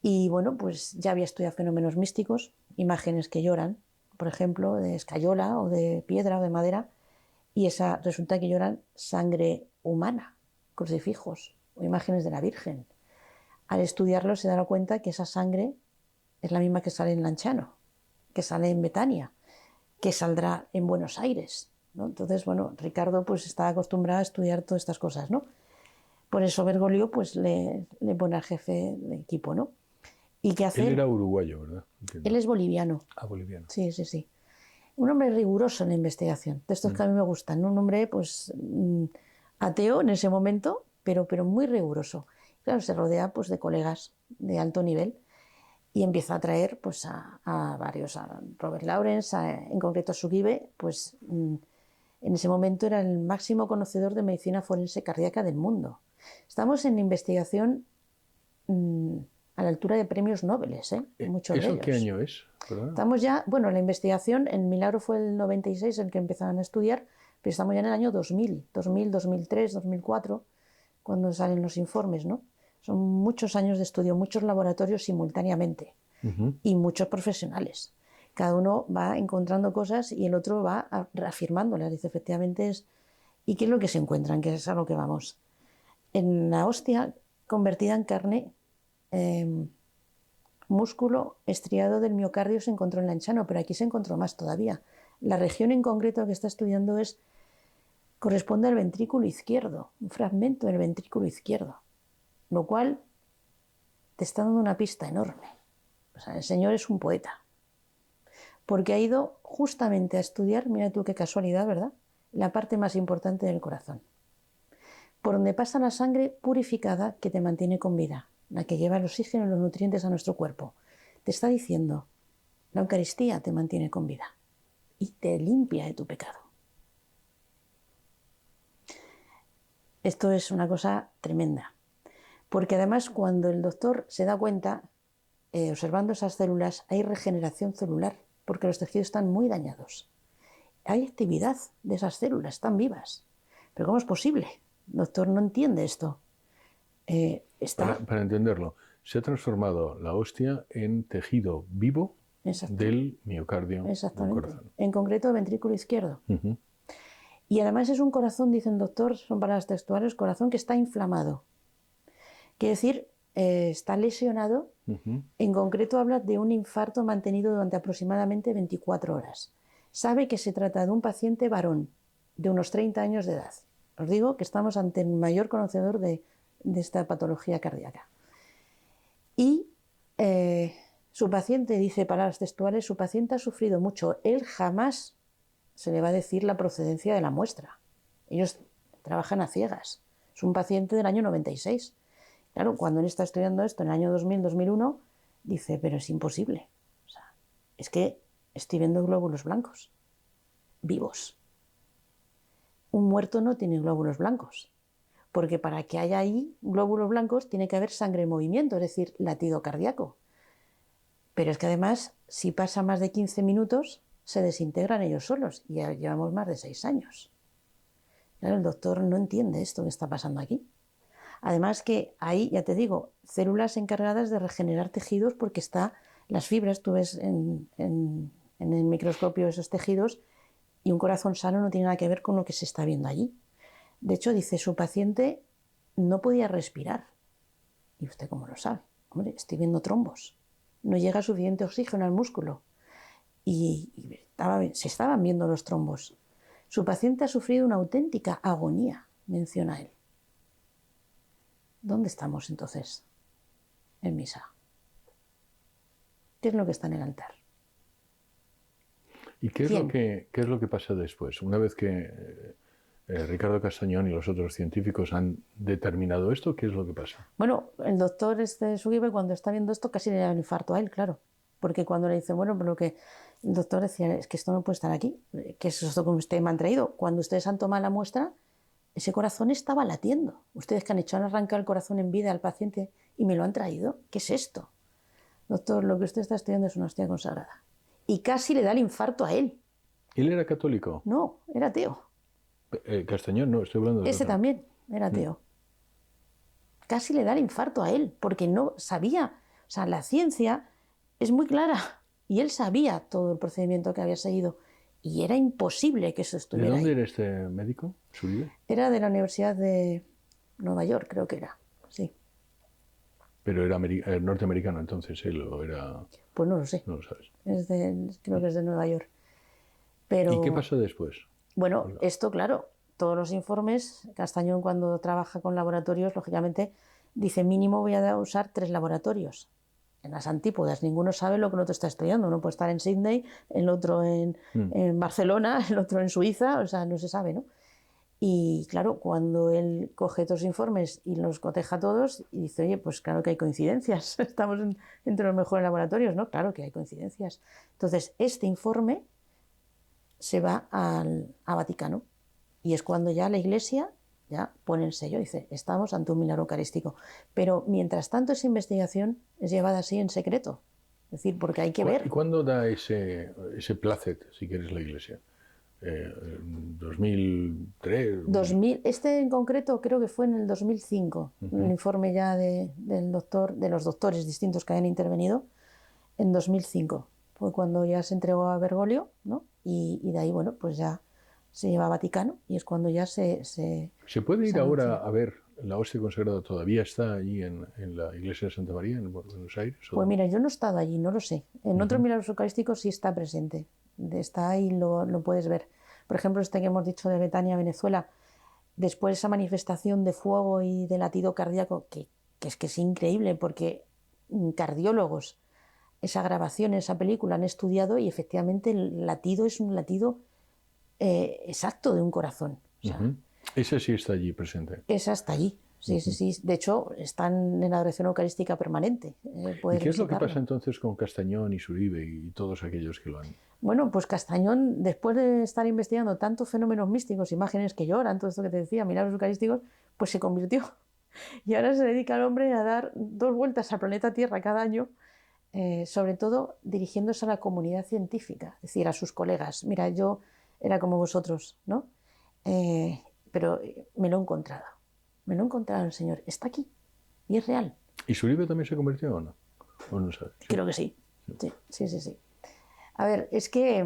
y bueno, pues ya había estudiado fenómenos místicos, imágenes que lloran, por ejemplo, de escayola o de piedra o de madera, y resulta que lloran sangre humana, crucifijos o imágenes de la Virgen. Al estudiarlo se dará cuenta que esa sangre es la misma que sale en Lanciano, que sale en Betania, que saldrá en Buenos Aires, ¿no? Entonces, bueno, Ricardo pues está acostumbrado a estudiar todas estas cosas, ¿no? Por eso Bergoglio pues le pone al jefe de equipo, ¿no? ¿Y qué hace? Él era uruguayo, ¿verdad? Entiendo. Él es boliviano. Ah, boliviano. Sí, sí, sí. Un hombre riguroso en la investigación, de estos que a mí me gustan, un hombre pues ateo en ese momento, pero muy riguroso. Claro, se rodea pues de colegas de alto nivel y empieza a traer pues a varios, a Robert Lawrence, en concreto a Sugibe, pues en ese momento era el máximo conocedor de medicina forense cardíaca del mundo. Estamos en investigación a la altura de premios Nobel, muchos de ellos. ¿Eso qué año es? ¿Verdad? Estamos ya, bueno, la investigación, el milagro fue el 96 en que empezaron a estudiar, pero estamos ya en el año 2000, 2003, 2004, cuando salen los informes, ¿no? Son muchos años de estudio, muchos laboratorios simultáneamente y muchos profesionales. Cada uno va encontrando cosas y el otro va reafirmándolas. Dice, efectivamente es... ¿Y qué es lo que se encuentran? Que es a lo que vamos. En la hostia convertida en carne, músculo estriado del miocardio se encontró en Lanciano, pero aquí se encontró más todavía. La región en concreto que está estudiando corresponde al ventrículo izquierdo, un fragmento del ventrículo izquierdo, lo cual te está dando una pista enorme. O sea, el señor es un poeta, porque ha ido justamente a estudiar, mira tú qué casualidad, ¿verdad?, la parte más importante del corazón, por donde pasa la sangre purificada que te mantiene con vida, la que lleva el oxígeno y los nutrientes a nuestro cuerpo. Te está diciendo, la Eucaristía te mantiene con vida y te limpia de tu pecado. Esto es una cosa tremenda, porque además cuando el doctor se da cuenta, observando esas células, hay regeneración celular, porque los tejidos están muy dañados. Hay actividad de esas células, están vivas. ¿Pero cómo es posible? El doctor no entiende esto. Para entenderlo, se ha transformado la hostia en tejido vivo del miocardio del corazón. En concreto, el ventrículo izquierdo. Y además es un corazón, dice el doctor, son palabras textuales, corazón que está inflamado. Quiere decir, está lesionado. En concreto habla de un infarto mantenido durante aproximadamente 24 horas. Sabe que se trata de un paciente varón de unos 30 años de edad. Os digo que estamos ante el mayor conocedor de esta patología cardíaca. Y su paciente, dice palabras textuales, su paciente ha sufrido mucho. Él jamás se le va a decir la procedencia de la muestra. Ellos trabajan a ciegas. Es un paciente del año 96. Claro, cuando él está estudiando esto en el año 2000, 2001, dice, pero es imposible. O sea, es que estoy viendo glóbulos blancos, vivos. Un muerto no tiene glóbulos blancos, porque para que haya ahí glóbulos blancos tiene que haber sangre en movimiento, es decir, latido cardíaco. Pero es que además, si pasa más de 15 minutos, se desintegran ellos solos. Y ya llevamos más de 6 años. Claro, el doctor no entiende esto que está pasando aquí. Además que hay, ya te digo, células encargadas de regenerar tejidos porque las fibras, tú ves en el microscopio esos tejidos y un corazón sano no tiene nada que ver con lo que se está viendo allí. De hecho, dice, su paciente no podía respirar. ¿Y usted cómo lo sabe? Hombre, estoy viendo trombos. No llega suficiente oxígeno al músculo. Y se estaban viendo los trombos. Su paciente ha sufrido una auténtica agonía, menciona él. ¿Dónde estamos entonces? En misa. ¿Qué es lo que está en el altar? ¿Y qué es lo que pasa después? Una vez que Ricardo Castañón y los otros científicos han determinado esto, ¿qué es lo que pasa? Bueno, el doctor Sugibe, cuando está viendo esto, casi le da un infarto a él, claro. Porque cuando le dice, bueno, pero que el doctor decía, es que esto no puede estar aquí, ¿qué es esto que ustedes me han traído? Cuando ustedes han tomado la muestra, ese corazón estaba latiendo. Ustedes que han hecho, han arrancado el corazón en vida al paciente y me lo han traído. ¿Qué es esto? Doctor, lo que usted está estudiando es una hostia consagrada. Y casi le da el infarto a él. ¿Él era católico? No, era ateo. Castañón, no, estoy hablando de Ese otro. también era ateo. Casi le da el infarto a él, porque no sabía. O sea, la ciencia es muy clara y él sabía todo el procedimiento que había seguido y era imposible que eso estuviera ¿De dónde ahí. era este médico, Suribe? Era de la Universidad de Nueva York, creo que era, sí. Pero era norteamericano entonces, él o era... Pues no lo sé, No lo sabes. creo que es de Nueva York. Pero, ¿Y qué pasó después? bueno, esto, claro, todos los informes, Castañón cuando trabaja con laboratorios, lógicamente, dice mínimo voy a usar 3 laboratorios. En las antípodas, ninguno sabe lo que el otro está estudiando. Uno puede estar en Sydney, el otro en Barcelona, el otro en Suiza, o sea, no se sabe, ¿no? Y claro, cuando él coge todos los informes y los coteja todos y dice, oye, pues claro que hay coincidencias, estamos entre los mejores laboratorios, ¿no? Claro que hay coincidencias. Entonces, este informe se va a Vaticano y es cuando ya la Iglesia ya pone el sello y dice, estamos ante un milagro eucarístico. Pero mientras tanto esa investigación es llevada así en secreto. Es decir, porque hay que ver. ¿Y cuándo da ese placet, si quieres, la Iglesia? 2003. 2000, este en concreto creo que fue en el 2005, el informe ya de los doctores distintos que habían intervenido, en 2005. Fue cuando ya se entregó a Bergoglio, ¿no? Y de ahí, bueno, pues ya se lleva a Vaticano y es cuando ya ¿Se puede ir ahora a ver la hostia consagrada? ¿Todavía está allí en la iglesia de Santa María, en Buenos Aires? Pues mira, yo no he estado allí, no lo sé. En otros milagros eucarísticos sí está presente. Está ahí, lo puedes ver. Por ejemplo, este que hemos dicho de Betania, Venezuela, después de esa manifestación de fuego y de latido cardíaco, que es increíble, porque cardiólogos esa grabación, esa película han estudiado y efectivamente el latido es un latido exacto de un corazón. O sea, ese sí está allí presente. Esa está allí. Sí, sí, sí. De hecho, están en adoración eucarística permanente. ¿Y qué es lo que pasa entonces con Castañón y Suribe y todos aquellos que lo han...? Bueno, pues Castañón, después de estar investigando tantos fenómenos místicos, imágenes que lloran, todo esto que te decía, milagros eucarísticos, pues se convirtió. Y ahora se dedica el hombre a dar 2 vueltas al planeta Tierra cada año, sobre todo dirigiéndose a la comunidad científica, es decir, a sus colegas. Mira, yo era como vosotros, ¿no? Pero me lo he encontrado. Me lo he encontrado el Señor. Está aquí. Y es real. ¿Y Suribe también se convirtió o no? ¿O no sabes? Creo que sí. Sí, sí, sí. A ver, es que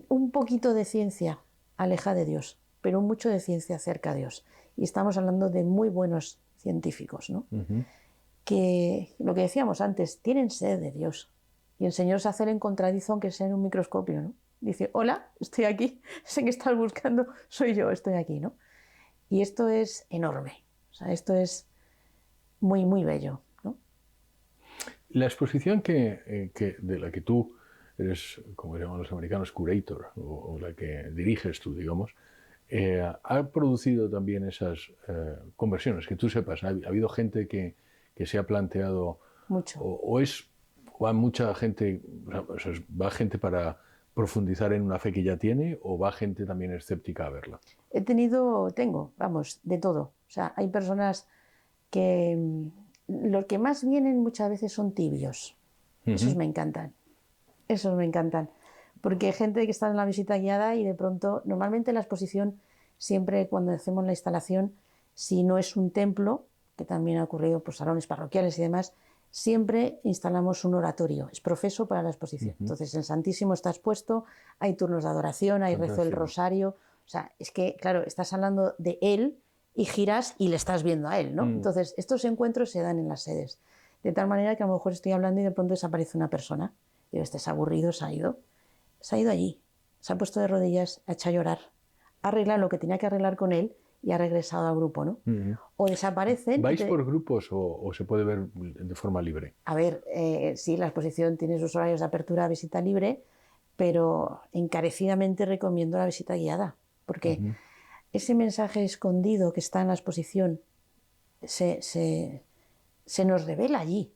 un poquito de ciencia aleja de Dios, pero mucho de ciencia acerca a Dios. Y estamos hablando de muy buenos científicos, ¿no? Que, lo que decíamos antes, tienen sed de Dios. Y el Señor se hace el encontradizo aunque sea en un microscopio, ¿no? Dice, hola, estoy aquí, sé que estás buscando, soy yo, estoy aquí, ¿no? Y esto es enorme, o sea, esto es muy, muy bello, ¿no? La exposición de la que tú eres, como llaman los americanos, curator, o la que diriges tú, digamos, ha producido también esas conversiones, que tú sepas. ¿Ha habido gente que se ha planteado... Mucho. Va mucha gente, o sea, va gente para profundizar en una fe que ya tiene, o va gente también escéptica a verla? Tengo, vamos, de todo. O sea, hay personas que los que más vienen muchas veces son tibios. Esos me encantan. Esos me encantan. Porque hay gente que está en la visita guiada y de pronto, normalmente en la exposición, siempre cuando hacemos la instalación, si no es un templo, que también ha ocurrido por salones parroquiales y demás, siempre instalamos un oratorio, es profeso para la exposición. Entonces el Santísimo está expuesto, hay turnos de adoración, hay rezo del rosario, o sea, es que, claro, estás hablando de él y giras y le estás viendo a él, ¿no? Entonces estos encuentros se dan en las sedes, de tal manera que a lo mejor estoy hablando y de pronto desaparece una persona, y este es aburrido, se ha ido allí, se ha puesto de rodillas, ha hecho a llorar, ha arreglado lo que tenía que arreglar con él y ha regresado al grupo, ¿no? O desaparecen. ¿Vais por grupos o se puede ver de forma libre? A ver, sí, la exposición tiene sus horarios de apertura a visita libre, pero encarecidamente recomiendo la visita guiada, porque ese mensaje escondido que está en la exposición se nos revela allí.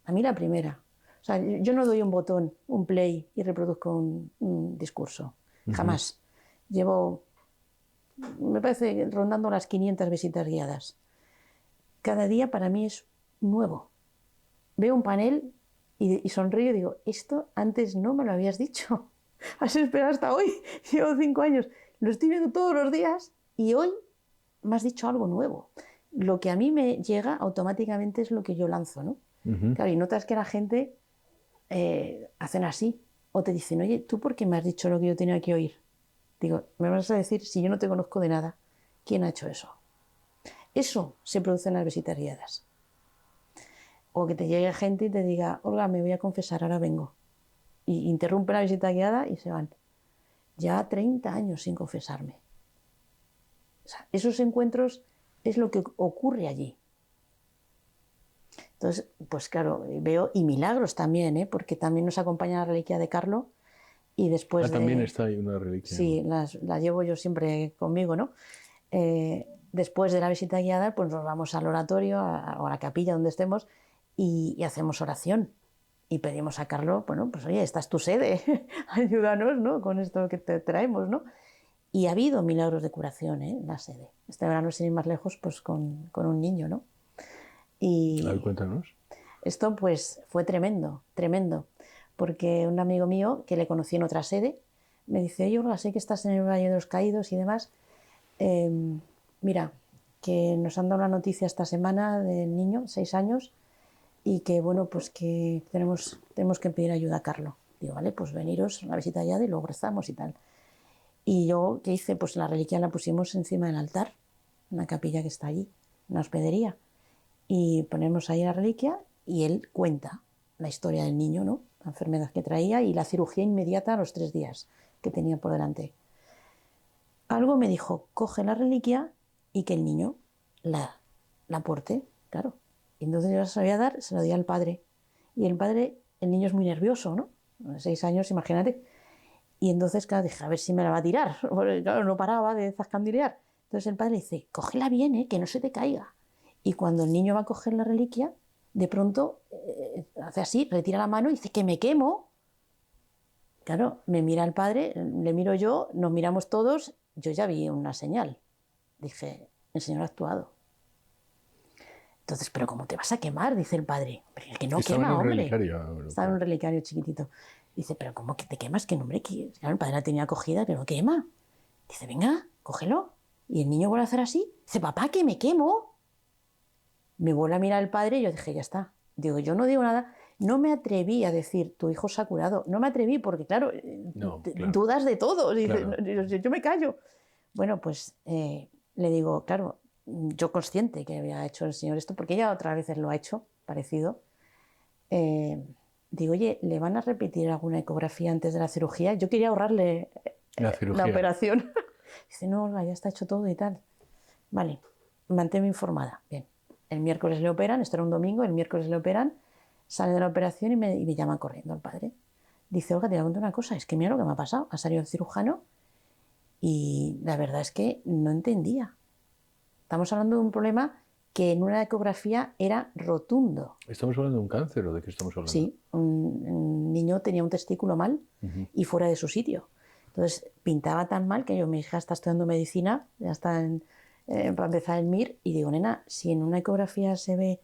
A mí la primera. O sea, yo no doy un botón, un play y reproduzco un discurso. Jamás. Llevo, me parece, rondando las 500 visitas guiadas. Cada día para mí es nuevo. Veo un panel y sonrío y digo, esto antes no me lo habías dicho. Has esperado hasta hoy. Llevo 5 años. Lo estoy viendo todos los días y hoy me has dicho algo nuevo. Lo que a mí me llega automáticamente es lo que yo lanzo, ¿no? Claro, y notas que la gente hacen así. O te dicen, oye, ¿tú por qué me has dicho lo que yo tenía que oír? Digo, me vas a decir, si yo no te conozco de nada, ¿quién ha hecho eso? Eso se produce en las visitas guiadas. O que te llegue gente y te diga, Olga, me voy a confesar, ahora vengo. Y interrumpe la visita guiada y se van. Ya 30 años sin confesarme. O sea, esos encuentros es lo que ocurre allí. Entonces, pues claro, veo, y milagros también, porque también nos acompaña la reliquia de Carlo. Y después también está ahí una reliquia. Sí, las llevo yo siempre conmigo, ¿no? Después de la visita guiada, pues nos vamos al oratorio o a la capilla donde estemos y hacemos oración. Y pedimos a Carlo, bueno, pues oye, esta es tu sede, ayúdanos, ¿no? Con esto que te traemos, ¿no? Y ha habido milagros de curación, en la sede. Este verano, sin ir más lejos, pues con un niño, ¿no? A ver, cuéntanos. Esto pues fue tremendo, tremendo, porque un amigo mío que le conocí en otra sede me dice, oye, Olga, sé que estás en el Valle de los Caídos y demás, mira, que nos han dado una noticia esta semana del niño, 6 años, y que bueno, pues que tenemos que pedir ayuda a Carlo. Digo, vale, pues veniros a la visita guiada y luego rezamos y tal. Y yo, ¿qué hice? Pues la reliquia la pusimos encima del altar, una capilla que está allí, una hospedería. Y ponemos ahí la reliquia y él cuenta la historia del niño, ¿no? La enfermedad que traía y la cirugía inmediata a los 3 días que tenía por delante. Algo me dijo, coge la reliquia y que el niño la porte, claro. Y entonces yo se la voy a dar, se lo di al padre. Y el padre, el niño es muy nervioso, ¿no? 6 años, imagínate. Y entonces, claro, dije, a ver si me la va a tirar. Porque, claro, no paraba de zascandilear. Entonces el padre dice, cógela bien, que no se te caiga. Y cuando el niño va a coger la reliquia, de pronto hace así, retira la mano y dice, que me quemo. Claro, me mira el padre, le miro yo, nos miramos todos, yo ya vi una señal. Dije, el Señor ha actuado. Entonces, ¿pero cómo te vas a quemar? Dice el padre. Pero el que no quema, hombre. Estaba en un relicario chiquitito. Dice, ¿pero cómo que te quemas? Que no, hombre, que claro, el padre la tenía cogida, pero no quema. Dice, venga, cógelo. Y el niño vuelve a hacer así. Dice, papá, que me quemo. Me vuelve a mirar el padre y yo dije, ya está. Digo, yo no digo nada. No me atreví a decir, tu hijo se ha curado. No me atreví porque, claro, dudas de todo. Dice, claro. Yo me callo. Bueno, pues le digo, claro, yo consciente que había hecho el Señor esto, porque ella otras veces lo ha hecho, parecido. Digo, oye, ¿le van a repetir alguna ecografía antes de la cirugía? Yo quería ahorrarle la operación. Dice, no, Olga, ya está hecho todo y tal. Vale, manténme informada. Bien. El miércoles le operan, esto era un domingo, el miércoles le operan, sale de la operación y me llaman corriendo al padre. Dice, Olga, te voy a contar una cosa, es que mira lo que me ha pasado. Ha salido el cirujano y la verdad es que no entendía. Estamos hablando de un problema que en una ecografía era rotundo. ¿Estamos hablando de un cáncer o de qué estamos hablando? Sí, un niño tenía un testículo mal y fuera de su sitio. Entonces pintaba tan mal que mi hija está estudiando medicina, ya está para empezar el MIR, y digo, nena, si en una ecografía se ve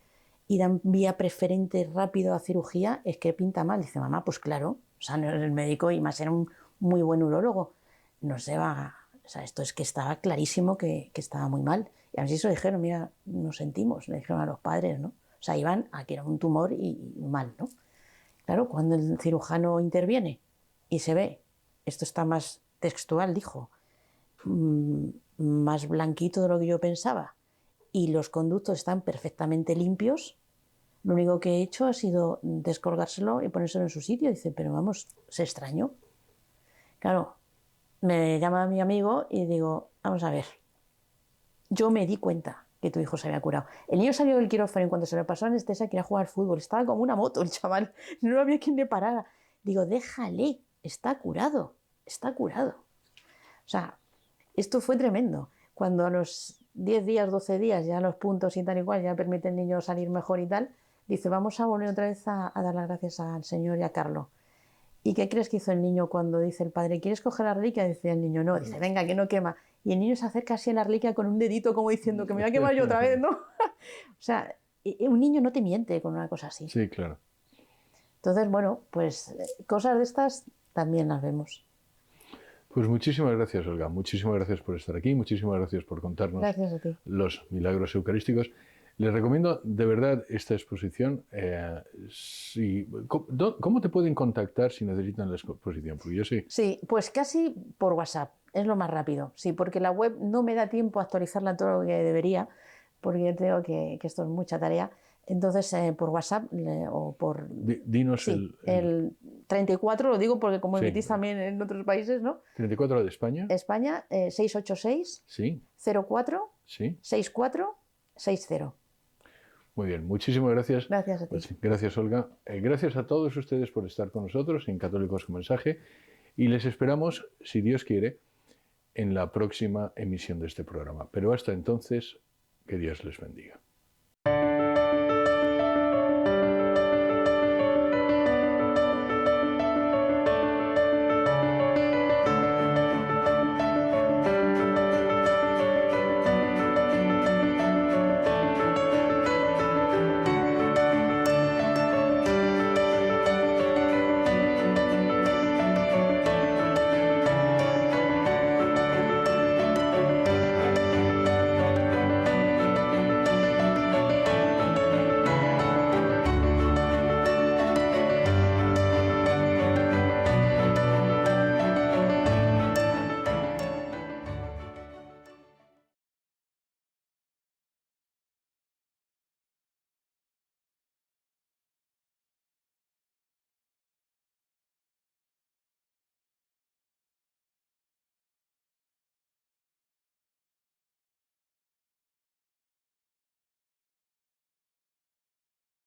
y dan vía preferente rápido a cirugía, es que pinta mal. Dice, mamá, pues claro, o sea, no eres el médico y más era un muy buen urólogo, nos lleva, o sea, esto es que estaba clarísimo que estaba muy mal. Y a mí sí se lo dijeron, mira, nos sentimos, le dijeron a los padres, ¿no? O sea, iban a que era un tumor y mal, ¿no? Claro, cuando el cirujano interviene y se ve, esto está más textual, dijo, más blanquito de lo que yo pensaba, y los conductos están perfectamente limpios, lo único que he hecho ha sido descolgárselo y ponérselo en su sitio. Dice, pero vamos, se extrañó. Claro, me llama mi amigo y digo, vamos a ver, yo me di cuenta que tu hijo se había curado. El niño salió del quirófano y cuando se le pasó la anestesia quería jugar al fútbol. Estaba como una moto el chaval, no había quien le parara. Digo, déjale, está curado, está curado. O sea, esto fue tremendo. Cuando a los 10 días, 12 días, ya los puntos y tal y cual, ya permite al niño salir mejor y tal, dice, vamos a volver otra vez a dar las gracias al Señor y a Carlos. ¿Y qué crees que hizo el niño cuando dice el padre, ¿quieres coger la reliquia? Dice el niño, no. Dice, venga, que no quema. Y el niño se acerca así a la reliquia con un dedito como diciendo, que me voy a quemar yo otra vez, ¿no? O sea, un niño no te miente con una cosa así. Sí, claro. Entonces, bueno, pues cosas de estas también las vemos. Pues muchísimas gracias, Olga. Muchísimas gracias por estar aquí. Muchísimas gracias por contarnos Gracias a ti. los milagros eucarísticos. Les recomiendo de verdad esta exposición. ¿Cómo te pueden contactar si necesitan la exposición? Porque yo sé. Sí, pues casi por WhatsApp, es lo más rápido. Sí, porque la web no me da tiempo a actualizarla todo lo que debería, porque yo tengo que esto es mucha tarea. Entonces, por WhatsApp o por... Dinos sí, el 34, lo digo porque como Sí, emitís también en otros países, ¿no? 34 de España. España, 686 Sí, 04 sí. 64 60. Muy bien, muchísimas gracias. Gracias a ti. Pues, gracias, Olga. Gracias a todos ustedes por estar con nosotros en Católicos con Mensaje y les esperamos, si Dios quiere, en la próxima emisión de este programa. Pero hasta entonces, que Dios les bendiga.